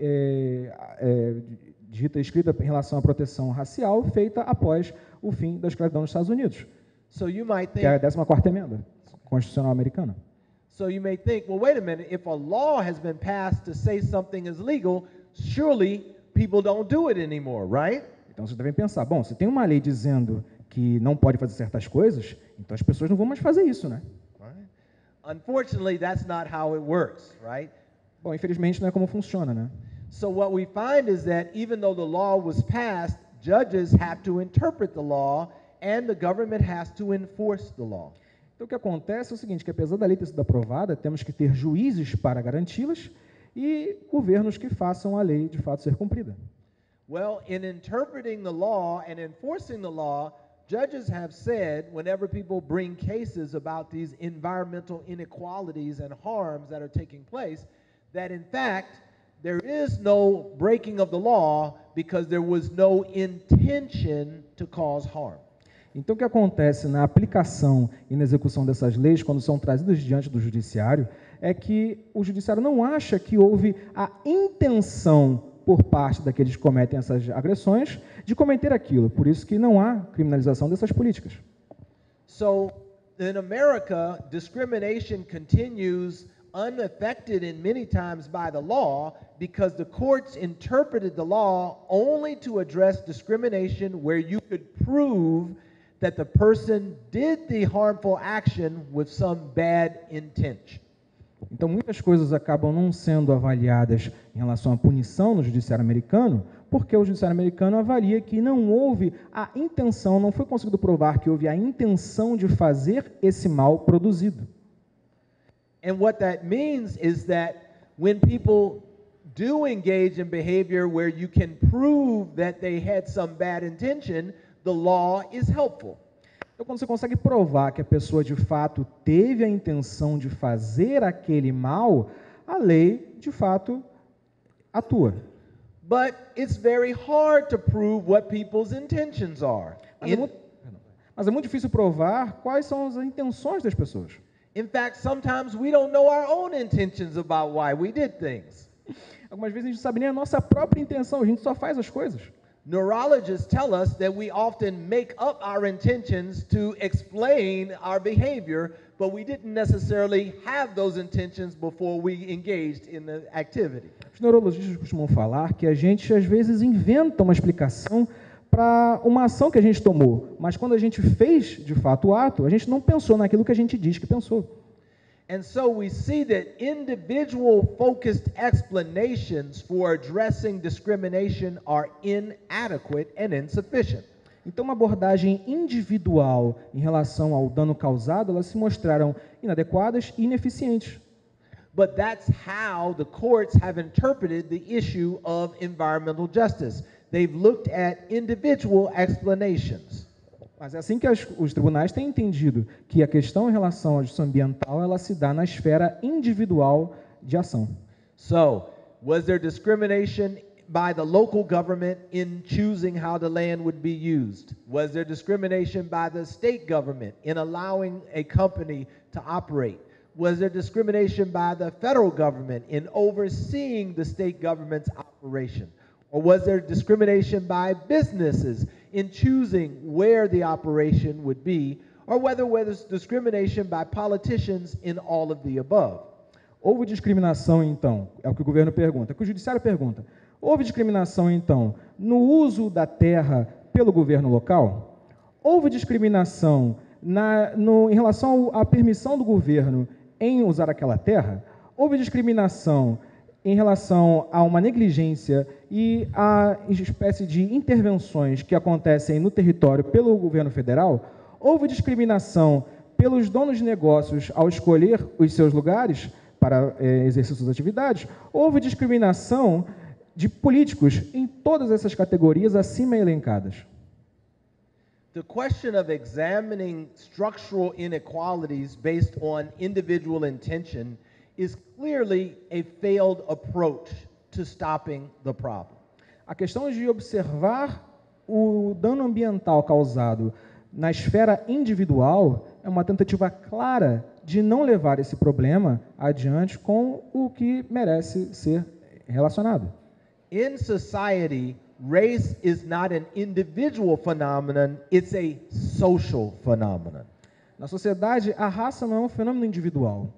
dita e escrita em relação à proteção racial, feita após o fim da escravidão nos Estados Unidos, So you might think, que é a 14ª emenda constitucional americana. So you may think, well, wait a minute, if a law has been passed to say something is legal, surely people don't do it anymore, right? Então vocês devem pensar, bom, se tem uma lei dizendo que não pode fazer certas coisas, então as pessoas não vão mais fazer isso, né? Right? Unfortunately, that's not how it works, right? Bom, infelizmente não é como funciona, né? So what we find is that even though the law was passed, judges have to interpret the law and the government has to enforce the law. Então o que acontece é o seguinte, que apesar da lei ter sido aprovada, temos que ter juízes para garanti-las e governos que façam a lei de fato ser cumprida. Well, in interpreting the law and enforcing the law, judges have said whenever people bring cases about these environmental inequalities and harms that are taking place, that in fact, there is no breaking of the law because there was no intention to cause harm. Então, o que acontece na aplicação e na execução dessas leis, quando são trazidas diante do judiciário, é que o judiciário não acha que houve a intenção por parte daqueles que cometem essas agressões de cometer aquilo. Por isso que não há criminalização dessas políticas. So, in America, discrimination continues unaffected in many times by the law because the courts interpreted the law only to address discrimination where you could prove that the person did the harmful action with some bad intention. Então, muitas coisas acabam não sendo avaliadas em relação à punição no judiciário americano, porque o judiciário americano avalia que não houve a intenção, não foi conseguido provar que houve a intenção de fazer esse mal produzido. And what that means is that when people do engage in behavior where you can prove that they had some bad intention, the law is helpful. Então, quando você consegue provar que a pessoa de fato teve a intenção de fazer aquele mal, a lei de fato atua. But it's very hard to prove what people's intentions are. Mas é muito difícil provar quais são as intenções das pessoas. In fact, sometimes we don't know our own intentions about why we did things. Algumas vezes a gente não sabe nem a nossa própria intenção, a gente só faz as coisas. Neurologists tell us that we often make up our intentions to explain our behavior, but we didn't necessarily have those intentions before we engaged in the activity. Os neurologistas costumam falar que a gente às vezes inventa uma explicação para uma ação que a gente tomou, mas quando a gente fez de fato o ato, a gente não pensou naquilo que a gente diz que pensou. And so we see that individual-focused explanations for addressing discrimination are inadequate and insufficient. Então, uma abordagem individual em relação ao dano causado, elas se mostraram inadequadas e ineficientes. But that's how the courts have interpreted the issue of environmental justice. They've looked at individual explanations. Mas é assim que os tribunais têm entendido que a questão em relação à justiça ambiental, ela se dá na esfera individual de ação. So, was there discrimination by the local government in choosing how the land would be used? Was there discrimination by the state government in allowing a company to operate? Was there discrimination by the federal government in overseeing the state government's operation? Or was there discrimination by businesses in choosing where the operation would be? Or whether there's discrimination by politicians in all of the above? Houve discriminação, então, é o que o governo pergunta, que o judiciário pergunta. Houve discriminação, então, no uso da terra pelo governo local? Houve discriminação em relação à permissão do governo em usar aquela terra? Houve discriminação em relação a uma negligência e a espécie de intervenções que acontecem no território pelo governo federal? Houve discriminação pelos donos de negócios ao escolher os seus lugares para exercer suas atividades? Houve discriminação de políticos em todas essas categorias acima elencadas. The question of examining structural inequalities based on individual intention is clearly a failed approach to stopping the problem. A questão de observar o dano ambiental causado na esfera individual é uma tentativa clara de não levar esse problema adiante com o que merece ser relacionado. In society, race is not an individual phenomenon, it's a social phenomenon. Na sociedade, a raça não é um fenômeno individual.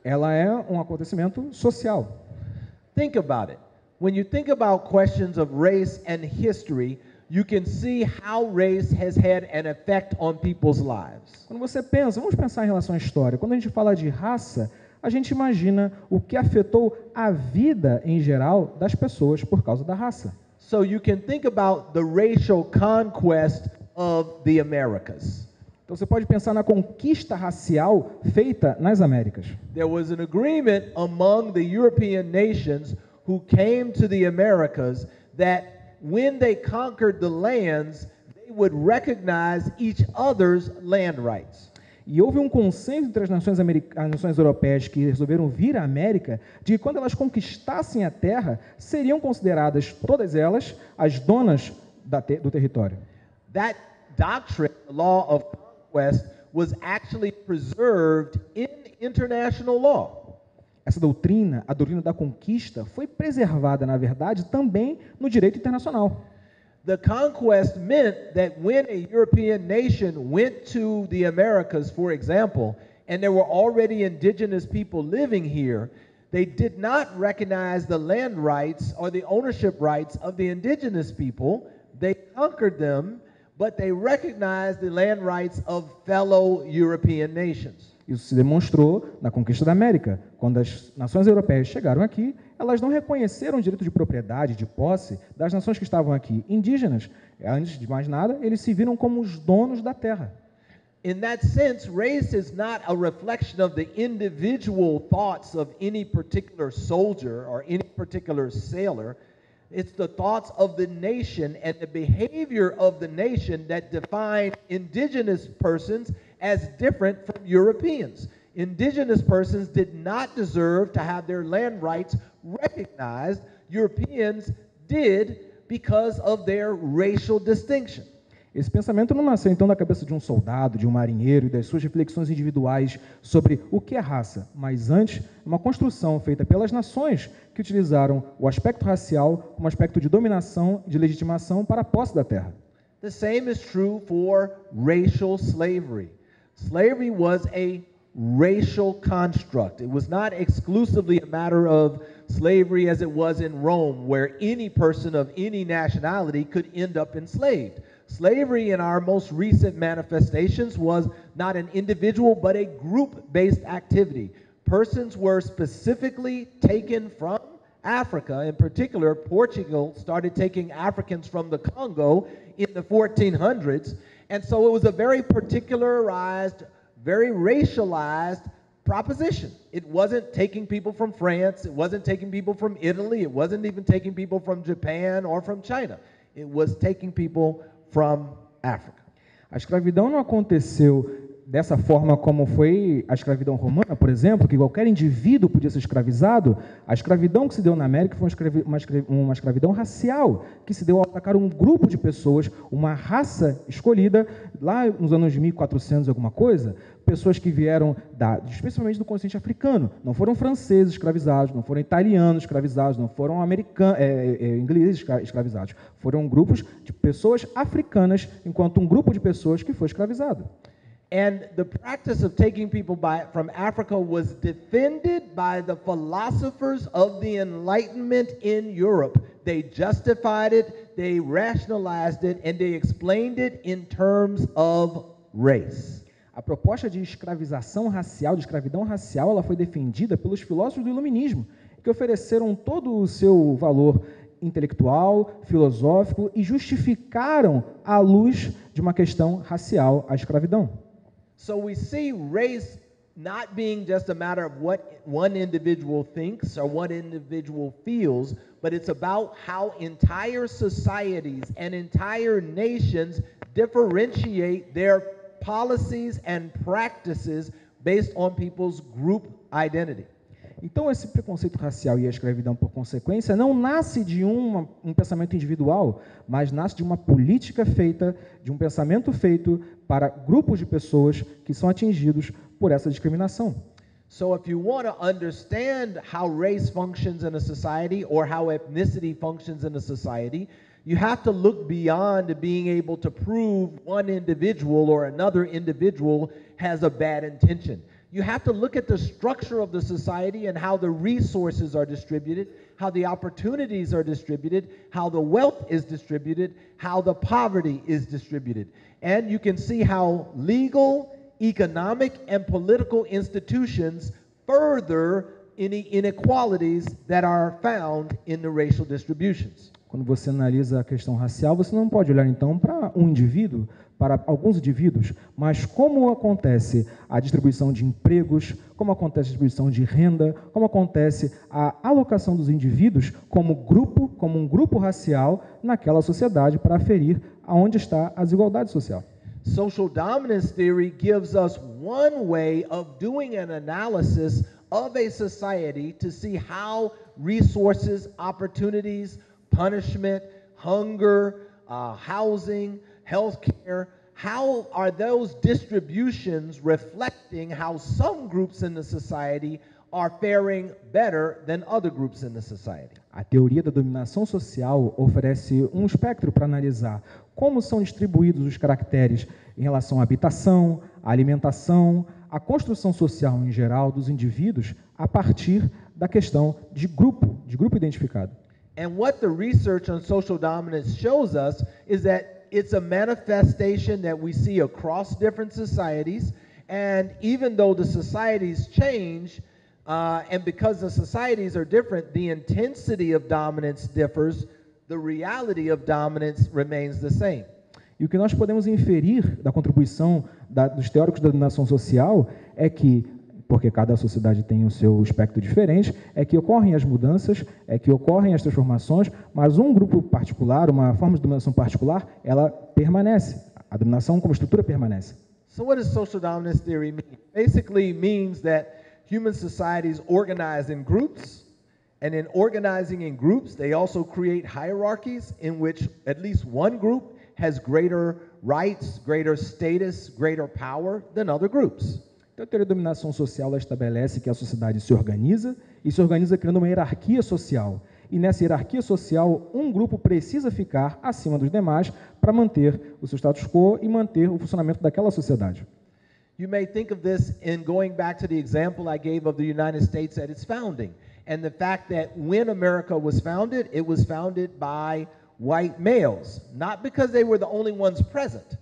Ela é um acontecimento social. Think about it. When you think about questions of race and history, you can see how race has had an effect on people's lives. Quando você pensa, vamos pensar em relação à história. Quando a gente fala de raça, a gente imagina o que afetou a vida em geral das pessoas por causa da raça. So you can think about the racial conquest of the Americas. Então você pode pensar na conquista racial feita nas Américas. There was an agreement among the European nations who came to the Americas that when they conquered the lands, they would recognize each other's land rights. E houve um consenso entre as nações europeias que resolveram vir à América de que quando elas conquistassem a terra, seriam consideradas todas elas as donas do território. That doctrine, the law of conquest, was actually preserved in international law. Essa doutrina, a doutrina da conquista, foi preservada, na verdade, também no direito internacional. The conquest meant that when a European nation went to the Americas, for example, and there were already indigenous people living here, they did not recognize the land rights or the ownership rights of the indigenous people. They conquered them, but they recognized the land rights of fellow European nations. Isso se demonstrou na conquista da América. Quando as nações europeias chegaram aqui, elas não reconheceram o direito de propriedade, de posse das nações que estavam aqui, indígenas. Antes de mais nada, eles se viram como os donos da terra. In that sense, race is not a reflection of the individual thoughts of any particular soldier or any particular sailor. It's the thoughts of the nation and the behavior of the nation that define indigenous persons as different from Europeans. Indigenous persons did not deserve to have their land rights recognized. Europeans did because of their racial distinction. Esse pensamento não nasceu, então, da cabeça de um soldado, de um marinheiro e das suas reflexões individuais sobre o que é raça, mas antes, uma construção feita pelas nações que utilizaram o aspecto racial como aspecto de dominação e de legitimação para a posse da terra. The same is true for racial slavery. Slavery was a racial construct. It was not exclusively a matter of slavery as it was in Rome, where any person of any nationality could end up enslaved. Slavery in our most recent manifestations was not an individual but a group-based activity. Persons were specifically taken from Africa. In particular, Portugal started taking Africans from the Congo in the 1400s, and so it was a very particularized, very racialized proposition. It wasn't taking people from France, it wasn't taking people from Italy, it wasn't even taking people from Japan or from China. It was taking people from Africa. A escravidão não aconteceu dessa forma como foi a escravidão romana, por exemplo, que qualquer indivíduo podia ser escravizado. A escravidão que se deu na América foi uma escravidão racial, que se deu ao atacar um grupo de pessoas, uma raça escolhida, lá nos anos de 1400 alguma coisa, pessoas que vieram, especialmente do continente africano. Não foram franceses escravizados, não foram italianos escravizados, não foram ingleses escravizados. Foram grupos de pessoas africanas, enquanto um grupo de pessoas que foi escravizado. And the practice of taking people from Africa was defended by the philosophers of the Enlightenment in Europe. They justified it, they rationalized it, and they explained it in terms of race. A proposta de escravização racial, de escravidão racial, ela foi defendida pelos filósofos do Iluminismo, que ofereceram todo o seu valor intelectual, filosófico e justificaram à luz de uma questão racial a escravidão. So we see race not being just a matter of what one individual thinks or what individual feels, but it's about how entire societies and entire nations differentiate their policies and practices based on people's group identity. Então, esse preconceito racial e a escravidão, por consequência, não nasce de um pensamento individual, mas nasce de uma política feita, de um pensamento feito para grupos de pessoas que são atingidos por essa discriminação. So if you want to understand how race functions in a society or how ethnicity functions in a society, you have to look beyond being able to prove one individual or another individual has a bad intention. You have to look at the structure of the society and how the resources are distributed, how the opportunities are distributed, how the wealth is distributed, how the poverty is distributed. And you can see how legal, economic, and political institutions further any inequalities that are found in the racial distributions. Quando você analisa a questão racial, você não pode olhar então para um indivíduo, para alguns indivíduos, mas como acontece a distribuição de empregos, como acontece a distribuição de renda, como acontece a alocação dos indivíduos como um grupo racial naquela sociedade para aferir aonde está a desigualdade social. Social dominance theory gives us one way of doing an analysis of a society to see how resources, opportunities, punishment, hunger, housing, healthcare, how are those distributions reflecting how some groups in the society are faring better than other groups in the society? A teoria da dominação social oferece um espectro para analisar como são distribuídos os caracteres em relação à habitação, à alimentação, à construção social em geral dos indivíduos a partir da questão de grupo identificado. And what the research on social dominance shows us is that it's a manifestation that we see across different societies, and even though the societies change, and because the societies are different, the intensity of dominance differs, the reality of dominance remains the same. E o que nós podemos inferir da contribuição dos teóricos da dominação social é que, porque cada sociedade tem o seu espectro diferente, é que ocorrem as mudanças, é que ocorrem as transformações, mas um grupo particular, uma forma de dominação particular, ela permanece. A dominação como estrutura permanece. So what does social dominance theory mean? Basically means that human societies organize in groups, and in organizing in groups, they also create hierarchies in which at least one group has greater rights, greater status, greater power than other groups. Então, a teoria da dominação social ela estabelece que a sociedade se organiza criando uma hierarquia social. E nessa hierarquia social, um grupo precisa ficar acima dos demais para manter o seu status quo e manter o funcionamento daquela sociedade. You may think of this in going back to the example I gave of the United States at its founding, and the fact that when America was founded, it was founded by white males, not because they were the only ones present.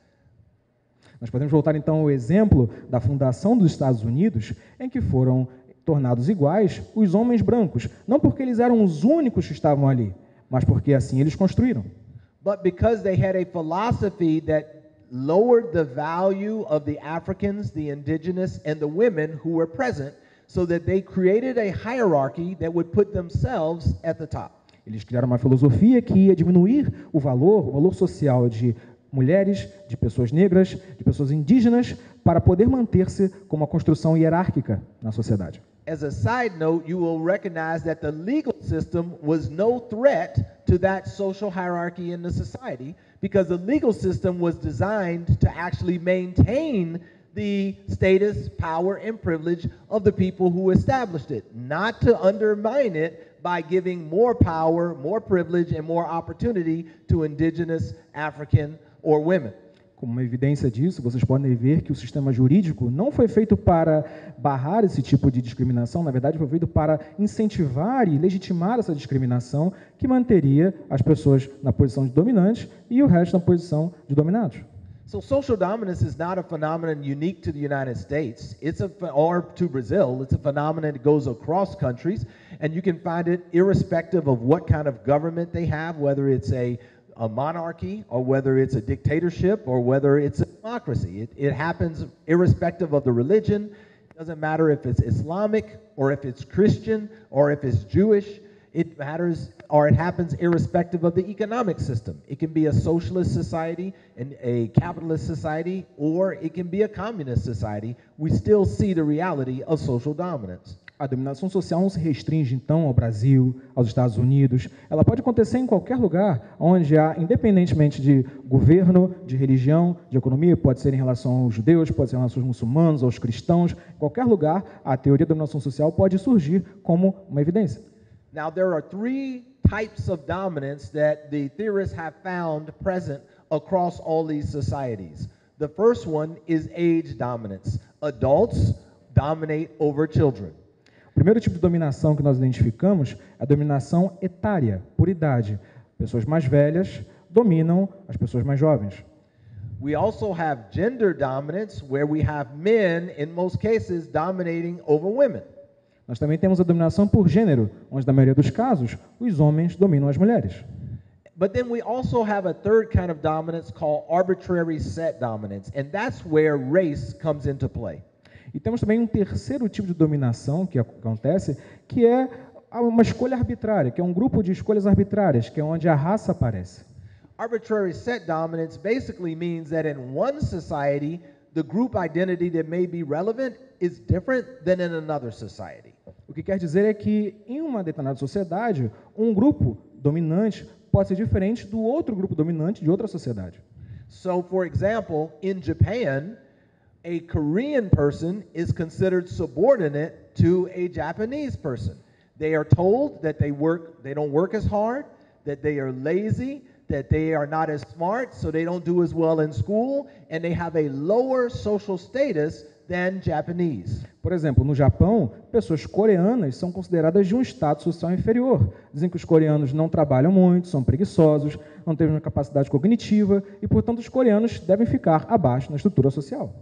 Nós podemos voltar então ao exemplo da fundação dos Estados Unidos, em que foram tornados iguais os homens brancos, não porque eles eram os únicos que estavam ali, mas porque assim eles construíram. But because they had a philosophy that lowered the value of the Africans, the indigenous, and the women who were present, so that they created a hierarchy that would put themselves at the top. Eles criaram uma filosofia que ia diminuir o valor social de mulheres, de pessoas negras, de pessoas indígenas, para poder manter-se com uma construção hierárquica na sociedade. As a side note, you will recognize that the legal system was no threat to that social hierarchy in the society, because the legal system was designed to actually maintain the status, power, and privilege of the people who established it, not to undermine it by giving more power, more privilege, and more opportunity to indigenous, African, or women. Como uma evidência disso, vocês podem ver que o sistema jurídico não foi feito para barrar esse tipo de discriminação, na verdade foi feito para incentivar e legitimar essa discriminação que manteria as pessoas na posição de dominantes e o resto na posição de dominados. So social dominance is not a phenomenon unique to the United States, or to Brazil. It's a phenomenon that goes across countries, and you can find it irrespective of what kind of government they have, whether it's a monarchy, or whether it's a dictatorship, or whether it's a democracy. It happens irrespective of the religion. It doesn't matter if it's Islamic, or if it's Christian, or if it's Jewish. It matters, or it happens irrespective of the economic system. It can be a socialist society and a capitalist society, or it can be a communist society. We still see the reality of social dominance. A dominação social não se restringe, então, ao Brasil, aos Estados Unidos. Ela pode acontecer em qualquer lugar onde há, independentemente de governo, de religião, de economia, pode ser em relação aos judeus, pode ser em relação aos muçulmanos, aos cristãos. Em qualquer lugar, a teoria da dominação social pode surgir como uma evidência. Now, there are three types of dominance that the theorists have found present across all these societies. The first one is age dominance. Adults dominate over children. O primeiro tipo de dominação que nós identificamos é a dominação etária, por idade. Pessoas mais velhas dominam as pessoas mais jovens. We also have gender dominance, where we have men, in most cases, dominating over women. Nós também temos a dominação por gênero, onde, na maioria dos casos, os homens dominam as mulheres. But then we also have a third kind of dominance called arbitrary set dominance, and that's where race comes into play. E temos também um terceiro tipo de dominação que acontece, que é uma escolha arbitrária, que é um grupo de escolhas arbitrárias, que é onde a raça aparece. Arbitrary set dominance basically means that in one society, the group identity that may be relevant is different than in another society. O que quer dizer é que, em uma determinada sociedade, um grupo dominante pode ser diferente do outro grupo dominante de outra sociedade. So, for example, in Japan, a Korean person is considered subordinate to a Japanese person. They are told that they don't work as hard, that they are lazy, that they are not as smart, so they don't do as well in school, and they have a lower social status than Japanese. Por exemplo, no Japão, pessoas coreanas são consideradas de um status social inferior. Dizem que os coreanos não trabalham muito, são preguiçosos, não têm uma capacidade cognitiva e, portanto, os coreanos devem ficar abaixo na estrutura social.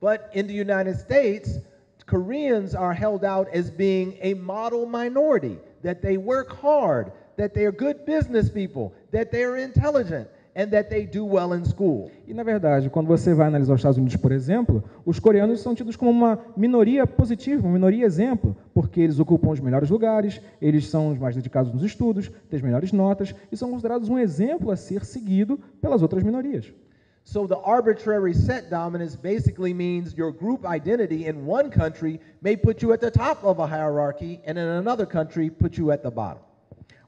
But in the United States, Koreans are held out as being a model minority, that they work hard, that they are good business people, that they are intelligent, and that they do well in school. E, na verdade, quando você vai analisar os Estados Unidos, por exemplo, os coreanos são tidos como uma minoria positiva, uma minoria exemplo, porque eles ocupam os melhores lugares, eles são os mais dedicados nos estudos, têm as melhores notas e são considerados um exemplo a ser seguido pelas outras minorias. So the arbitrary set dominance basically means your group identity in one country may put you at the top of a hierarchy and in another country put you at the bottom.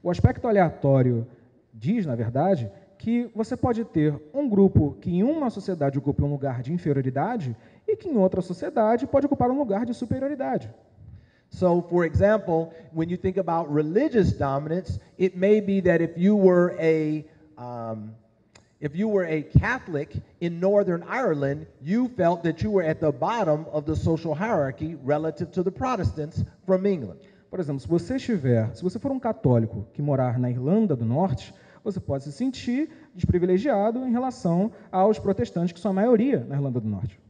O aspecto aleatório diz, na verdade, que você pode ter um grupo que em uma sociedade ocupe um lugar de inferioridade e que em outra sociedade pode ocupar um lugar de superioridade. So, for example, when you think about religious dominance, it may be that if you were a Catholic in Northern Ireland, you felt that you were at the bottom of the social hierarchy relative to the Protestants from England. Por exemplo, se você for um católico que morar na Irlanda do Norte, você pode se sentir desprivilegiado em relação aos protestantes, que são a maioria na Irlanda do Norte.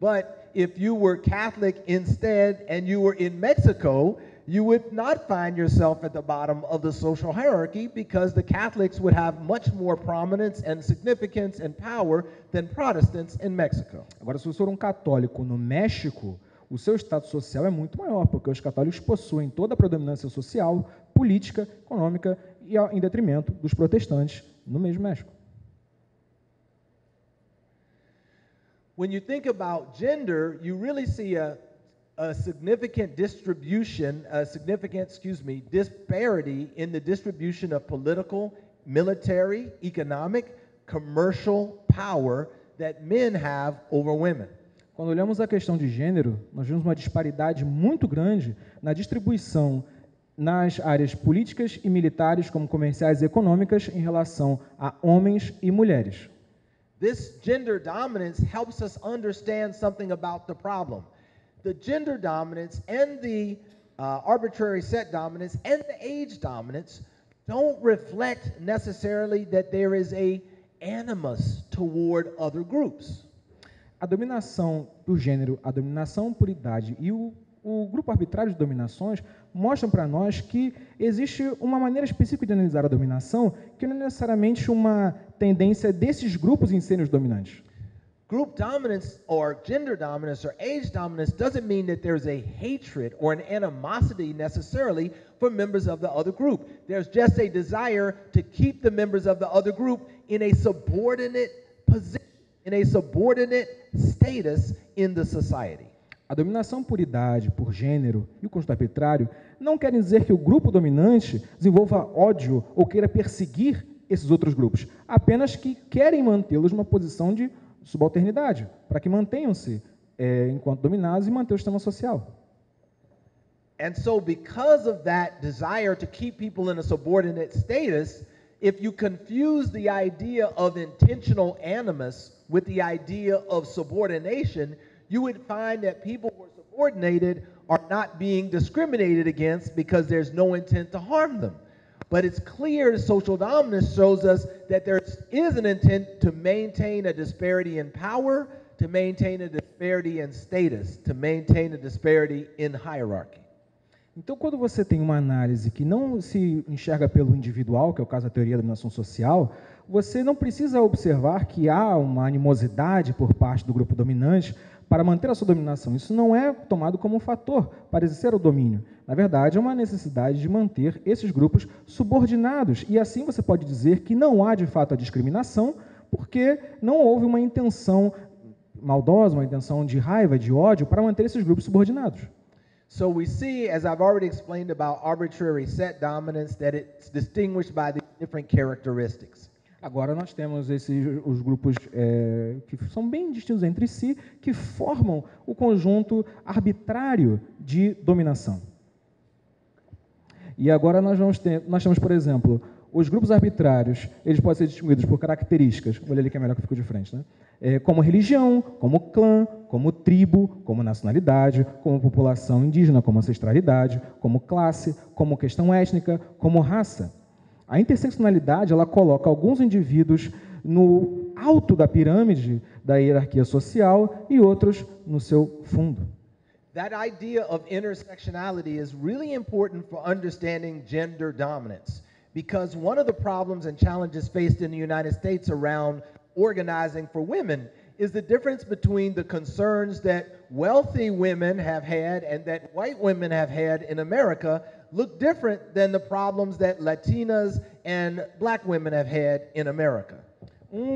But if you were Catholic instead and you were in Mexico, you would not find yourself at the bottom of the social hierarchy because the Catholics would have much more prominence and significance and power than Protestants in Mexico. Agora, se você for um católico no México, o seu status social é muito maior, porque os católicos possuem toda a predominância social, política, econômica e em detrimento dos protestantes no mesmo México. When you think about gender, you really see a significant disparity in the distribution of political, military, economic, commercial power that men have over women. Quando olhamos a questão de gênero, nós vemos uma disparidade muito grande na distribuição nas áreas políticas e militares, como comerciais e econômicas, em relação a homens e mulheres. This gender dominance helps us understand something about the problem. The gender dominance and the arbitrary set dominance and the age dominance don't reflect necessarily that there is a animus toward other groups. A dominação do gênero, a dominação por idade e o grupo arbitrário de dominações mostram para nós que existe uma maneira específica de analisar a dominação que não é necessariamente uma tendência desses grupos em serem os dominantes. Group dominance or gender dominance or age dominance doesn't mean that there's a hatred or an animosity necessarily for members of the other group. There's just a desire to keep the members of the other group in a subordinate position, in a subordinate status in the society. A dominação por idade, por gênero e o conjunto arbitrário não querem dizer que o grupo dominante desenvolva ódio ou queira perseguir esses outros grupos, apenas que querem mantê-los numa posição de subalternidade, para que mantenham-se enquanto dominados e manter o sistema social. And so because of that desire to keep people in a subordinate status, if you confuse the idea of intentional animus with the idea of subordination, you would find that people who are subordinated are not being discriminated against because there's no intent to harm them. But it's clear that social dominance shows us that there is an intent to maintain a disparity in power, to maintain a disparity in status, to maintain a disparity in hierarchy. Então, quando você tem uma análise que não se enxerga pelo individual, que é o caso da teoria da dominação social, você não precisa observar que há uma animosidade por parte do grupo dominante para manter a sua dominação. Isso não é tomado como um fator para exercer o domínio. Na verdade, é uma necessidade de manter esses grupos subordinados. E assim você pode dizer que não há, de fato, a discriminação, porque não houve uma intenção maldosa, uma intenção de raiva, de ódio, para manter esses grupos subordinados. So we see, as I've already explained about arbitrary set dominance, that it's distinguished by the different characteristics. Agora nós temos os grupos que são bem distintos entre si, que formam o conjunto arbitrário de dominação. E agora nós temos, por exemplo, os grupos arbitrários, eles podem ser distinguidos por características, vou ler ali que é melhor que eu fico de frente, né? Como religião, como clã, como tribo, como nacionalidade, como população indígena, como ancestralidade, como classe, como questão étnica, como raça. A interseccionalidade, ela coloca alguns indivíduos no alto da pirâmide da hierarquia social e outros no seu fundo. That idea of intersectionality is really important for understanding gender dominance, because one of the problems and challenges faced in the United States around organizing for women is the difference between the concerns that wealthy women have had and that white women have had in America look different than the problems that Latinas and black women have had in America.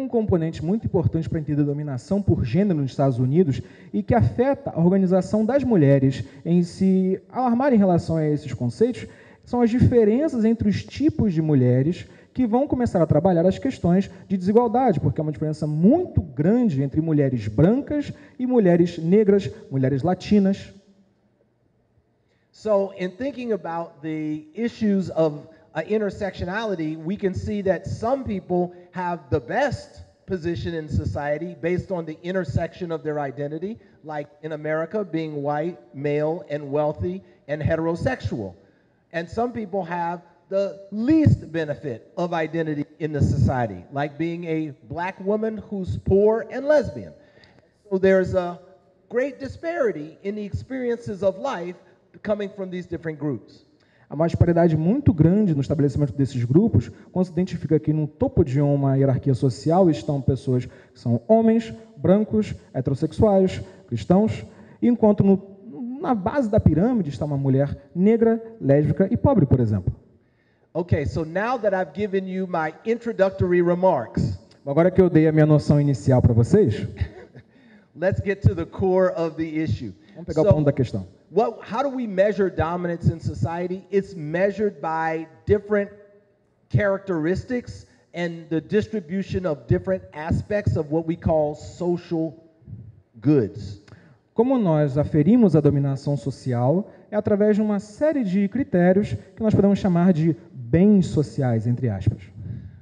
Componente muito importante para entender a dominação por gênero nos Estados Unidos e que afeta a organização das mulheres em se alarmar em relação a esses conceitos são as diferenças entre os tipos de mulheres que vão começar a trabalhar as questões de desigualdade, porque é uma diferença muito grande entre mulheres brancas e mulheres negras, mulheres latinas. So, in thinking about the issues of intersectionality, we can see that some people have the best position in society based on the intersection of their identity, like in America, being white, male, and wealthy, and heterosexual. And some people have the least benefit of identity in the society, like being a black woman who's poor and lesbian. So there's a great disparity in the experiences of life coming from these different groups. Há uma disparidade muito grande no estabelecimento desses grupos, quando se identifica que no topo de uma hierarquia social estão pessoas que são homens, brancos, heterossexuais, cristãos, enquanto na base da pirâmide está uma mulher negra, lésbica e pobre, por exemplo. Okay, so now that I've given you my introductory remarks, agora que eu dei a minha noção inicial para vocês, let's get to the core of the issue. Vamos pegar o ponto da questão. How do we measure dominance in society? It's measured by different characteristics and the distribution of different aspects of what we call social goods. Como nós aferimos a dominação social é através de uma série de critérios que nós podemos chamar de bens sociais, entre aspas.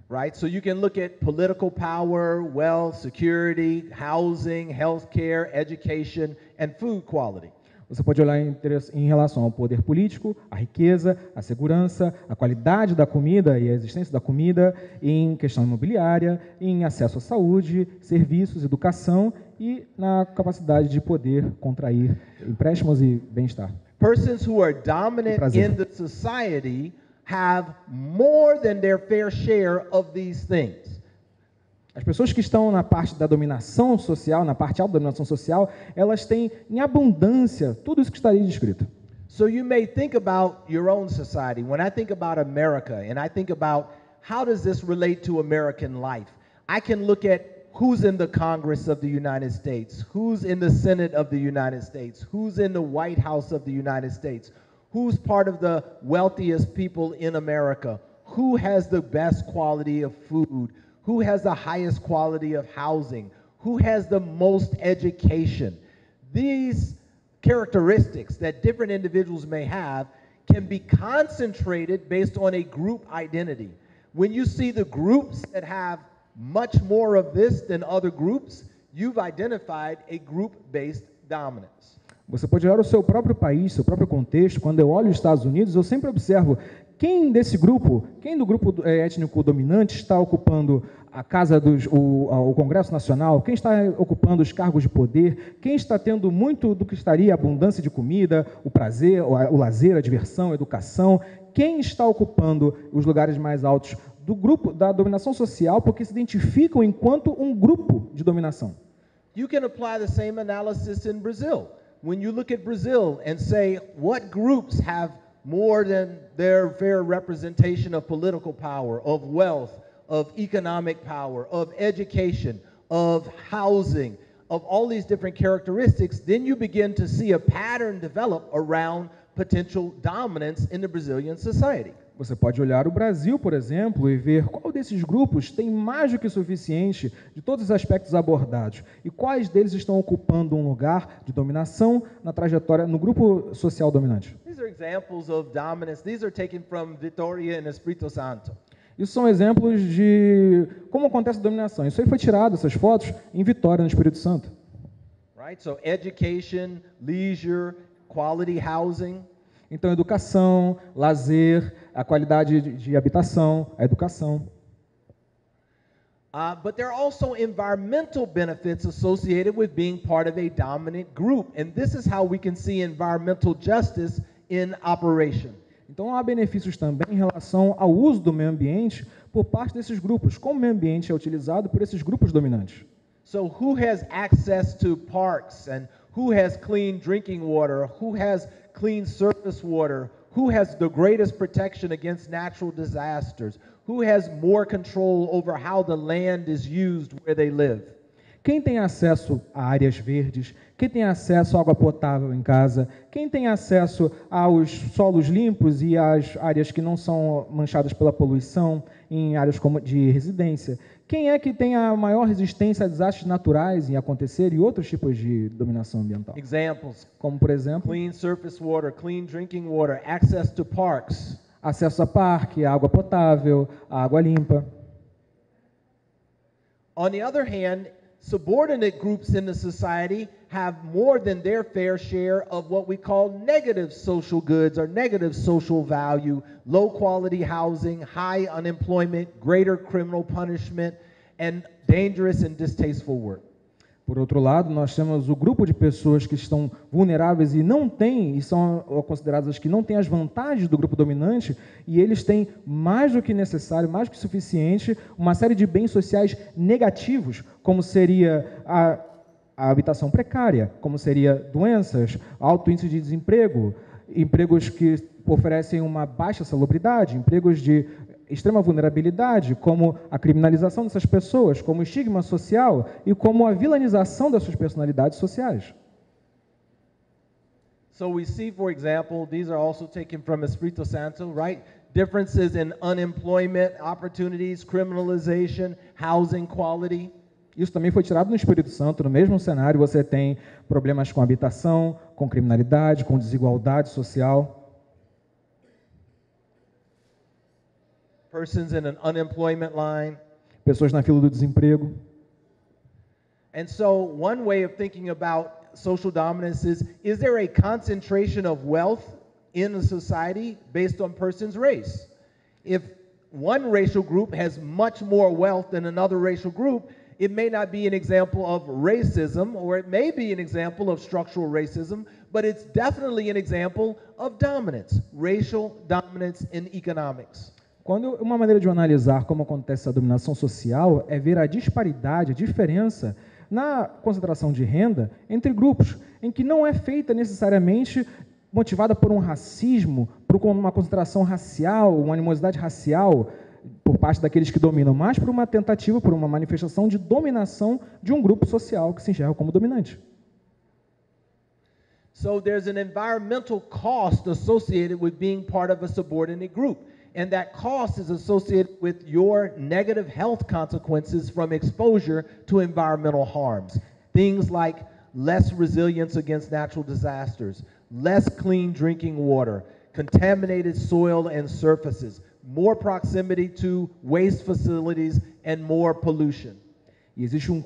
Right? So you can look at political power, wealth, security, housing, healthcare, education, and food quality. Você pode olhar em relação ao poder político, a riqueza, a segurança, a qualidade da comida e a existência da comida, em questão imobiliária, em acesso à saúde, serviços, educação e na capacidade de poder contrair empréstimos e bem-estar. Persons who are dominant in the society have more than their fair share of these things. As pessoas que estão na parte da dominação social, na parte alta da dominação social, elas têm em abundância tudo isso que está ali descrito. So you may think about your own society. When I think about America and I think about how does this relate to American life, I can look at who's in the Congress of the United States, who's in the Senate of the United States, who's in the White House of the United States, who's part of the wealthiest people in America, who has the best quality of food, who has the highest quality of housing, who has the most education. These characteristics that different individuals may have can be concentrated based on a group identity. When you see the groups that have much more of this than other groups, you've identified a group-based dominance. Você pode olhar o seu próprio país, seu próprio contexto. Quando eu olho os Estados Unidos, eu sempre observo quem desse grupo, quem do grupo étnico dominante está ocupando a casa o Congresso Nacional, quem está ocupando os cargos de poder, quem está tendo muito do que estaria a abundância de comida, o prazer, o lazer, a diversão, a educação, quem está ocupando os lugares mais altos do grupo da dominação social, porque se identificam enquanto um grupo de dominação. You can apply the same analysis in Brazil. When you look at Brazil and say, what groups have more than their fair representation of political power, of wealth, of economic power, of education, of housing, of all these different characteristics, then you begin to see a pattern develop around potential dominance in the Brazilian society. Você pode olhar o Brasil, por exemplo, e ver qual desses grupos tem mais do que suficiente de todos os aspectos abordados e quais deles estão ocupando um lugar de dominação na trajetória, no grupo social dominante. These are examples of dominance. These are taken from Vitória and Espírito Santo. Isso são exemplos de como acontece a dominação. Isso aí foi tirado, essas fotos, em Vitória, no Espírito Santo. Right? So education, leisure, quality housing. Então, educação, lazer, a qualidade de habitação, a educação. But there are also environmental benefits associated with being part of a dominant group. And this is how we can see environmental justice in operation. Então, há benefícios também em relação ao uso do meio ambiente por parte desses grupos, como o meio ambiente é utilizado por esses grupos dominantes. So who has access to parks, and who has clean drinking water, who has clean surface water, who has the greatest protection against natural disasters, who has more control over how the land is used where they live? Quem tem acesso a áreas verdes, quem tem acesso à água potável em casa, quem tem acesso aos solos limpos e às áreas que não são manchadas pela poluição, em áreas como de residência, quem é que tem a maior resistência a desastres naturais em acontecer e outros tipos de dominação ambiental? Examples: como, por exemplo, clean surface water, clean drinking water, access to parks. Acesso a parque, a água potável, a água limpa. On the other hand, subordinate groups in the society have more than their fair share of what we call negative social goods or negative social value, low quality housing, high unemployment, greater criminal punishment, and dangerous and distasteful work. Por outro lado, nós temos o grupo de pessoas que estão vulneráveis e não têm, e são consideradas que não têm as vantagens do grupo dominante, e eles têm mais do que necessário, mais do que suficiente, uma série de bens sociais negativos, como seria a habitação precária, como seria doenças, alto índice de desemprego, empregos que oferecem uma baixa salubridade, empregos de extrema vulnerabilidade, como a criminalização dessas pessoas, como o estigma social e como a vilanização das suas personalidades sociais. So we see, for example, these are also taken from Espírito Santo, right? Differences in unemployment opportunities, criminalization, housing quality. Isso também foi tirado no Espírito Santo. No mesmo cenário, você tem problemas com habitação, com criminalidade, com desigualdade social. Persons in an unemployment line. Pessoas na fila do desemprego. And so one way of thinking about social dominance is there a concentration of wealth in a society based on person's race? If one racial group has much more wealth than another racial group, it may not be an example of racism, or it may be an example of structural racism, but it's definitely an example of dominance, racial dominance in economics. Quando uma maneira de analisar como acontece a dominação social é ver a disparidade, a diferença na concentração de renda entre grupos, em que não é feita necessariamente motivada por um racismo, por uma concentração racial, uma animosidade racial por parte daqueles que dominam, mas por uma tentativa, por uma manifestação de dominação de um grupo social que se enxerga como dominante. So there's an environmental cost associated with being part of a subordinate group. And that cost is associated with your negative health consequences from exposure to environmental harms. Things like less resilience against natural disasters, less clean drinking water, contaminated soil and surfaces, more proximity to waste facilities, and more pollution. E existe um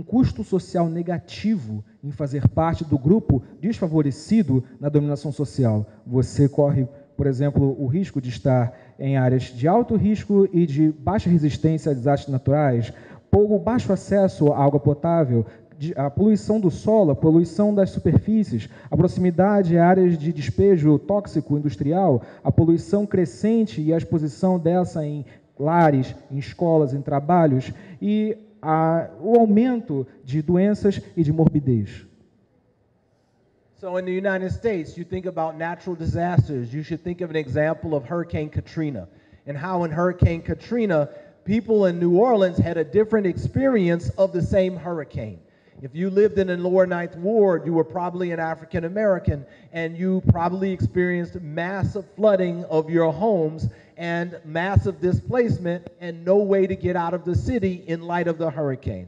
custo social negativo em fazer parte do grupo desfavorecido na dominação social. Você corre, por exemplo, o risco de estar em áreas de alto risco e de baixa resistência a desastres naturais, baixo acesso à água potável, a poluição do solo, a poluição das superfícies, a proximidade a áreas de despejo tóxico industrial, a poluição crescente e a exposição dessa em lares, em escolas, em trabalhos, e o aumento de doenças e de morbidez. So in the United States, you think about natural disasters, you should think of an example of Hurricane Katrina, and how in Hurricane Katrina, people in New Orleans had a different experience of the same hurricane. If you lived in the lower Ninth Ward, you were probably an African American, and you probably experienced massive flooding of your homes and massive displacement and no way to get out of the city in light of the hurricane.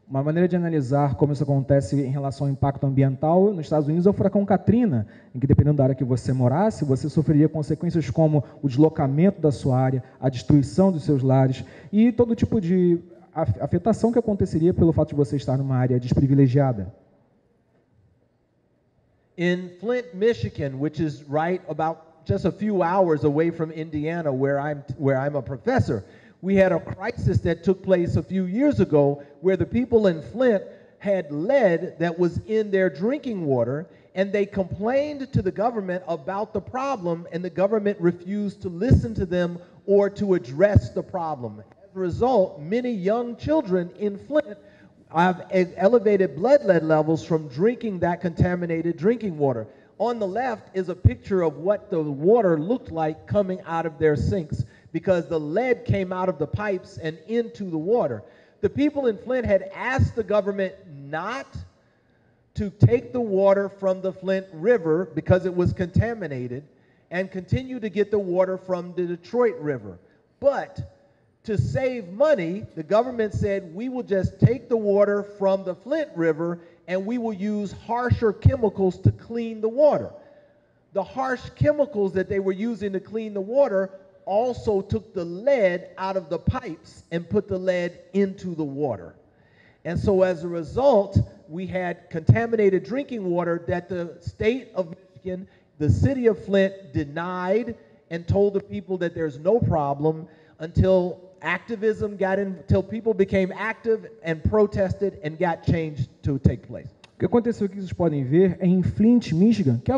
Uma maneira de analisar como isso acontece em relação ao impacto ambiental nos Estados Unidos é o furacão Katrina, em que, dependendo da área que você morasse, você sofreria consequências como o deslocamento da sua área, a destruição dos seus lares e todo tipo de afetação que aconteceria pelo fato de você estar numa área desprivilegiada. In Flint, Michigan, which is right about just a few hours away from Indiana, where I'm a professor, we had a crisis that took place a few years ago where the people in Flint had lead that was in their drinking water, and they complained to the government about the problem, and the government refused to listen to them or to address the problem. As a result, many young children in Flint have elevated blood lead levels from drinking that contaminated drinking water. On the left is a picture of what the water looked like coming out of their sinks, because the lead came out of the pipes and into the water. The people in Flint had asked the government not to take the water from the Flint River because it was contaminated and continue to get the water from the Detroit River. But to save money, the government said, we will just take the water from the Flint River and we will use harsher chemicals to clean the water. The harsh chemicals that they were using to clean the water also took the lead out of the pipes and put the lead into the water. And so as a result, we had contaminated drinking water that the state of Michigan, the city of Flint, denied and told the people that there's no problem until activism got in, until people became active and protested and got change to take place. O que aconteceu aqui, vocês podem ver, é em Flint, Michigan, que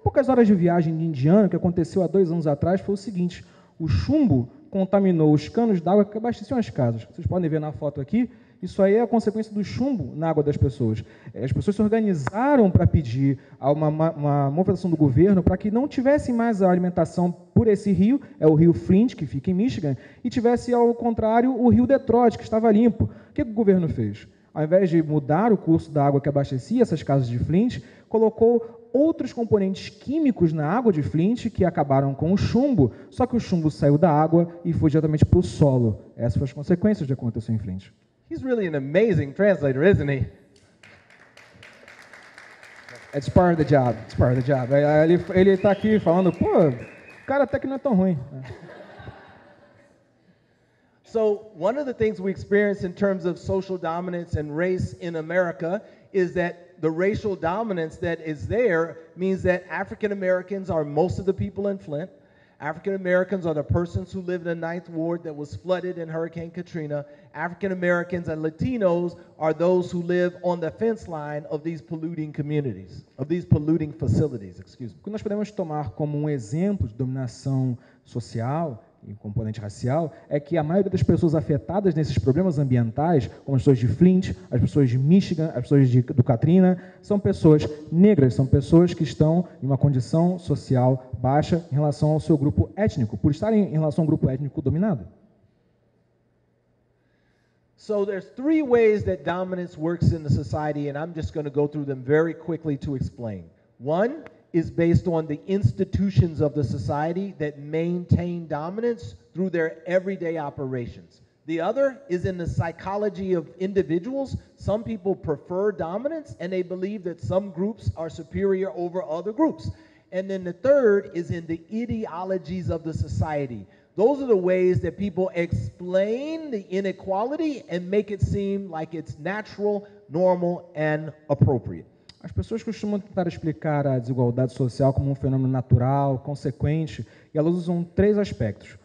poucas horas de viagem de Indiana, que aconteceu há 2 anos atrás, foi o seguinte: o chumbo contaminou os canos d'água que abasteciam as casas. Vocês podem ver na foto aqui. Isso aí é a consequência do chumbo na água das pessoas. As pessoas se organizaram para pedir uma movimentação do governo para que não tivessem mais a alimentação por esse rio, é o rio Flint, que fica em Michigan, e tivesse, ao contrário, o rio Detroit, que estava limpo. O que o governo fez? Ao invés de mudar o curso da água que abastecia essas casas de Flint, colocou outros componentes químicos na água de Flint que acabaram com o chumbo, só que o chumbo saiu da água e foi diretamente para o solo. Essas foram as consequências do que aconteceu em Flint. He's really an amazing translator, isn't he? It's part of the job. It's part of the job. Ele está aqui falando, pô, o cara até que não é tão ruim. So one of the things we experience in terms of social dominance and race in America is that the racial dominance that is there means that African Americans are most of the people in Flint. African Americans are the persons who live in the 9th Ward that was flooded in Hurricane Katrina. African Americans and Latinos are those who live on the fence line of these polluting communities, of these polluting facilities, excuse me. O que nós podemos tomar como um exemplo de dominação social e componente racial é que a maioria das pessoas afetadas nesses problemas ambientais, como as pessoas de Flint, as pessoas de Michigan, as pessoas do Katrina, são pessoas negras, são pessoas que estão em uma condição social baixa em relação ao seu grupo étnico, por estarem em relação ao grupo étnico dominado. So there's 3 ways that dominance works in the society, and I'm just going to go through them very quickly to explain. One is based on the institutions of the society that maintain dominance through their everyday operations. The other is in the psychology of individuals. Some people prefer dominance and they believe that some groups are superior over other groups. And then the third is in the ideologies of the society. Those are the ways that people explain the inequality and make it seem like it's natural, normal, and appropriate. As pessoas costumam tentar explicar a desigualdade social como um fenômeno natural, consequente, e elas usam 3 aspectos.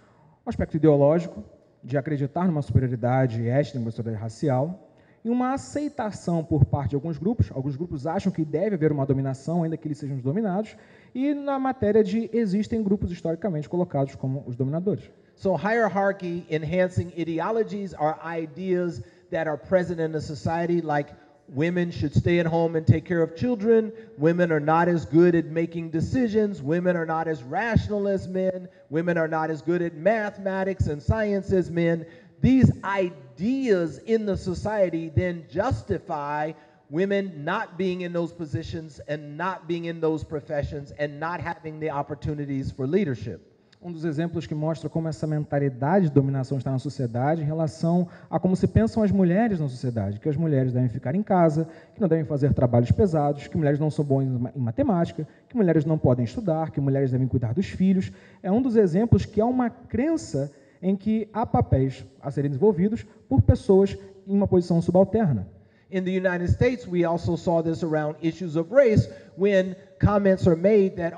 O aspecto ideológico, de acreditar numa superioridade étnica, uma superioridade racial, e uma aceitação por parte de alguns grupos acham que deve haver uma dominação, ainda que eles sejam os dominados, e na matéria de existem grupos historicamente colocados como os dominadores. So hierarchy enhancing ideologies are ideas that are present in the society, like women should stay at home and take care of children. Women are not as good at making decisions. Women are not as rational as men. Women are not as good at mathematics and science as men. These ideas in the society then justify women not being in those positions and not being in those professions and not having the opportunities for leadership. Dos exemplos que mostra como essa mentalidade de dominação está na sociedade em relação a como se pensam as mulheres na sociedade, que as mulheres devem ficar em casa, que não devem fazer trabalhos pesados, que mulheres não são boas em matemática, que mulheres não podem estudar, que mulheres devem cuidar dos filhos. É um dos exemplos que há uma crença em que há papéis a serem desenvolvidos por pessoas em uma posição subalterna. In the United States, we also saw this around issues of race when comments are made that,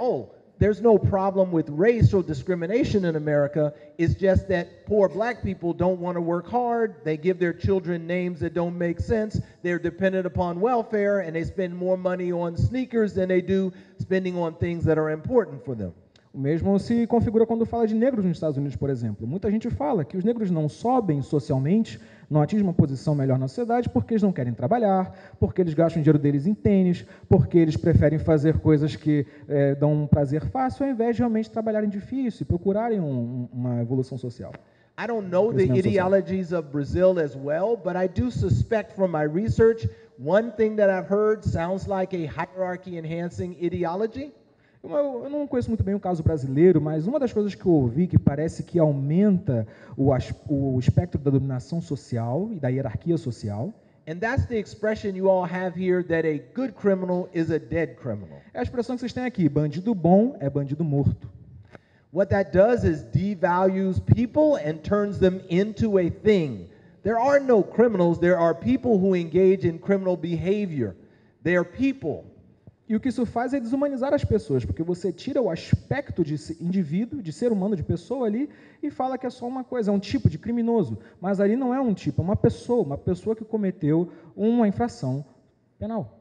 there's no problem with racial discrimination in America. It's just that poor black people don't want to work hard. They give their children names that don't make sense. They're dependent upon welfare, and they spend more money on sneakers than they do spending on things that are important for them. O mesmo se configura quando fala de negros nos Estados Unidos, por exemplo. Muita gente fala que os negros não sobem socialmente, não atingem uma posição melhor na sociedade porque eles não querem trabalhar, porque eles gastam o dinheiro deles em tênis, porque eles preferem fazer coisas que dão um prazer fácil, ao invés de realmente trabalharem difícil e procurarem uma evolução social. I don't know the ideologies of Brazil as well, but I do suspect from my research, one thing that I've heard sounds like a hierarchy-enhancing ideology. Eu não conheço muito bem o caso brasileiro, mas uma das coisas que eu ouvi que parece que aumenta o espectro da dominação social e da hierarquia social. And that's the expression you all have here that a good criminal is a dead criminal. É a expressão que vocês têm aqui, bandido bom é bandido morto. What that does is devalues people and turns them into a thing. There are no criminals, there are people who engage in criminal behavior. They are people. E o que isso faz é desumanizar as pessoas, porque você tira o aspecto de indivíduo, de ser humano, de pessoa ali, e fala que é só uma coisa, é um tipo de criminoso. Mas ali não é um tipo, é uma pessoa que cometeu uma infração penal.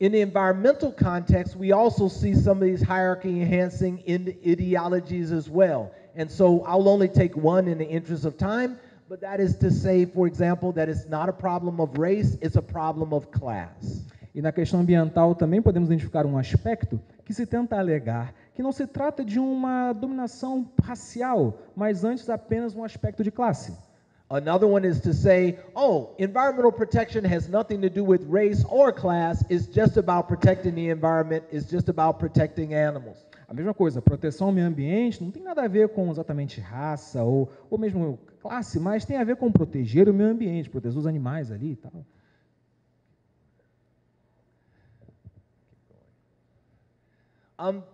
In the environmental context, we also see some of these hierarchy-enhancing ideologies as well. And so I'll only take one in the interest of time, but that is to say, for example, that it's not a problem of race, it's a problem of class. E na questão ambiental também podemos identificar um aspecto que se tenta alegar que não se trata de uma dominação racial, mas antes apenas um aspecto de classe. Another one is to say, oh, environmental protection has nothing to do with race or class, it's just about protecting the environment, it's just about protecting animals. A mesma coisa, proteção ao meio ambiente não tem nada a ver com exatamente raça ou mesmo classe, mas tem a ver com proteger o meio ambiente, proteger os animais ali e tal.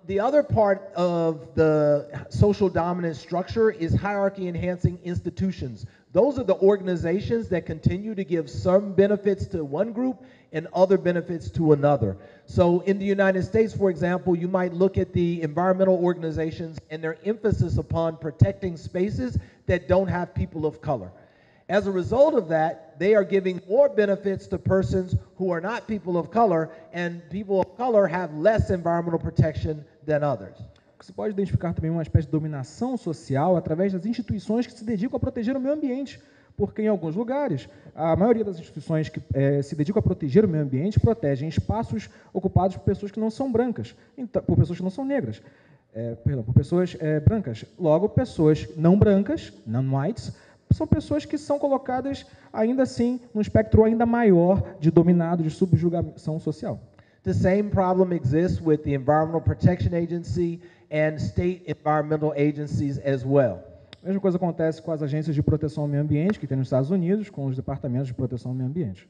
The other part of the social dominance structure is hierarchy-enhancing institutions. Those are the organizations that continue to give some benefits to one group and other benefits to another. So in the United States, for example, you might look at the environmental organizations and their emphasis upon protecting spaces that don't have people of color. As a result of that, they are giving more benefits to persons who are not people of color, and people of color have less environmental protection than others. Você pode identificar também uma espécie de dominação social através das instituições que se dedicam a proteger o meio ambiente, porque em alguns lugares, a maioria das instituições que se dedicam a proteger o meio ambiente protegem espaços ocupados por pessoas que não são brancas, então, por pessoas que não são negras, por pessoas brancas. Logo, pessoas não brancas, non-whites, são pessoas que são colocadas, ainda assim, num espectro ainda maior de dominado, de subjugação social. The same problem exists with the Environmental Protection Agency and state environmental agencies as well. A mesma coisa acontece com as agências de proteção ao meio ambiente, que tem nos Estados Unidos, com os departamentos de proteção ao meio ambiente.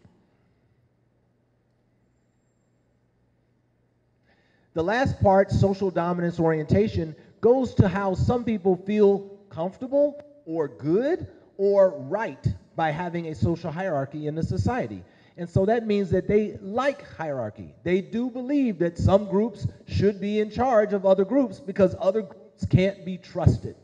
The last part, social dominance orientation, goes to how some people feel comfortable or good or right by having a social hierarchy in the society. And so that means that they like hierarchy. They do believe that some groups should be in charge of other groups because other groups can't be trusted.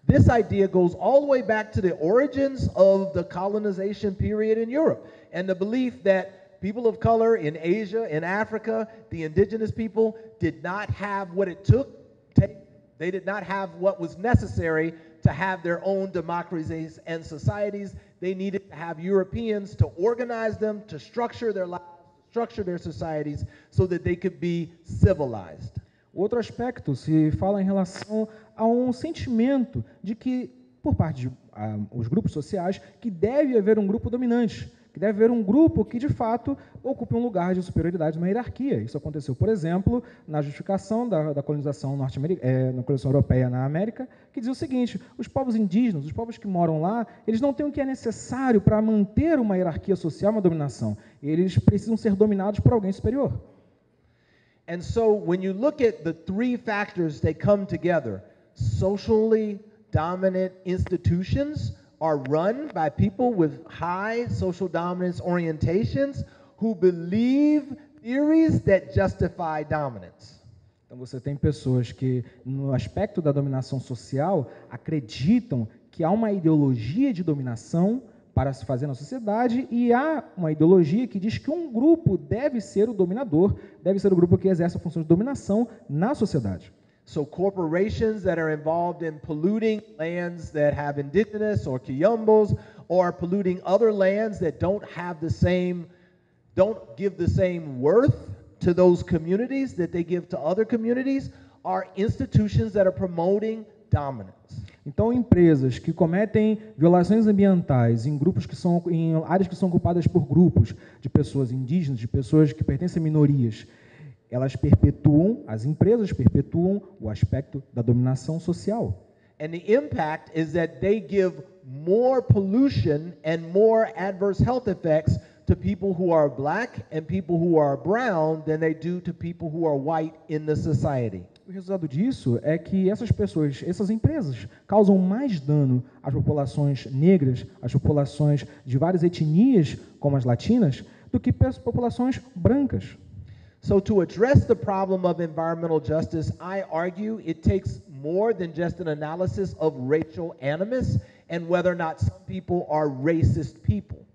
This idea goes all the way back to the origins of the colonization period in Europe and the belief that people of color in Asia, in Africa, the indigenous people did not have what it took. They did not have what was necessary to have their own democracies and societies. They needed to have Europeans to organize them, to structure their lives, to structure their societies so that they could be civilized. Outro aspecto se fala em relação a um sentimento de que, por parte dos grupos sociais, que deve haver um grupo dominante, que deve haver um grupo que, de fato, ocupe um lugar de superioridade numa hierarquia. Isso aconteceu, por exemplo, na justificação da colonização norte-americana, na colonização europeia na América, que dizia o seguinte: os povos indígenas, os povos que moram lá, eles não têm o que é necessário para manter uma hierarquia social, uma dominação. Eles precisam ser dominados por alguém superior. And so, when you look at the three factors that come together, socially dominant institutions are run by people with high social dominance orientations who believe theories that justify dominance. Então você tem pessoas que, no aspecto da dominação social, acreditam que há uma ideologia de dominação para se fazer na sociedade e há uma ideologia que diz que um grupo deve ser o dominador, deve ser o grupo que exerce a função de dominação na sociedade. So corporations that are involved in polluting lands that have indigenous or quilombos, or polluting other lands that don't give the same worth to those communities that they give to other communities, are institutions that are promoting dominance. Então, empresas que cometem violações ambientais em áreas que são ocupadas por grupos de pessoas indígenas, de pessoas que pertencem a minorias, as empresas perpetuam o aspecto da dominação social. And the impact is that they give more pollution and more adverse health effects to people who are black and people who are brown than they do to people who are white in the society. O resultado disso é que essas empresas causam mais dano às populações negras, às populações de várias etnias, como as latinas, do que as populações brancas. So to address the problem of environmental justice, I argue it takes more than just an analysis of racial animus and whether or not some people are racist people.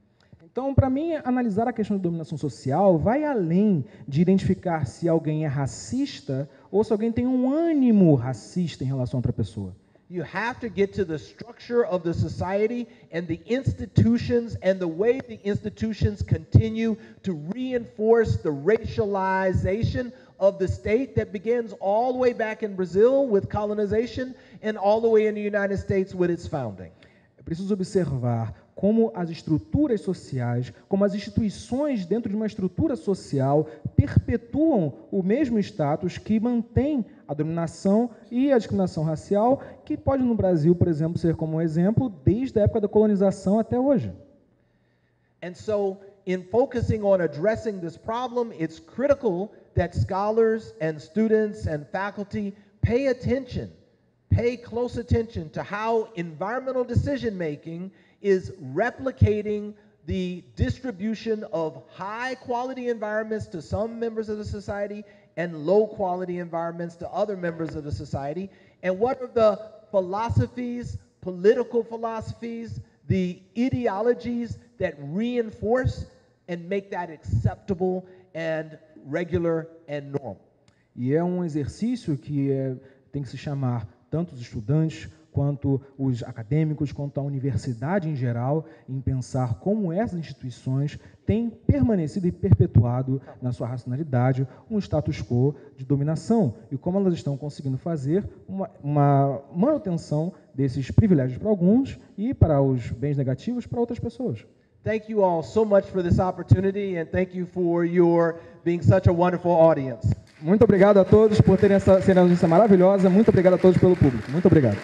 Então, para mim, analisar a questão de dominação social vai além de identificar se alguém é racista ou se alguém tem um ânimo racista em relação a outra pessoa. You have to get to the structure of the society and the institutions and the way the institutions continue to reinforce the racialization of the state that begins all the way back in Brazil with colonization and all the way in the United States with its founding. É preciso observar como as estruturas sociais, como as instituições dentro de uma estrutura social perpetuam o mesmo status que mantém a dominação e a discriminação racial, que pode no Brasil, por exemplo, ser como um exemplo desde a época da colonização até hoje. And so, in focusing on addressing this problem, it's critical that scholars and students and faculty pay close attention to how environmental decision-making is replicating the distribution of high-quality environments to some members of the society and low-quality environments to other members of the society, and what are the philosophies, political philosophies, the ideologies that reinforce and make that acceptable and regular and normal. E é um exercício que tem que se chamar tanto os estudantes quanto os acadêmicos, quanto a universidade em geral, em pensar como essas instituições têm permanecido e perpetuado na sua racionalidade um status quo de dominação e como elas estão conseguindo fazer uma manutenção desses privilégios para alguns e para os bens negativos para outras pessoas. Thank you all so much for this opportunity and thank you for your being such a wonderful audience. Muito obrigado a todos por terem essa audiência maravilhosa. Muito obrigado a todos pelo público. Muito obrigado.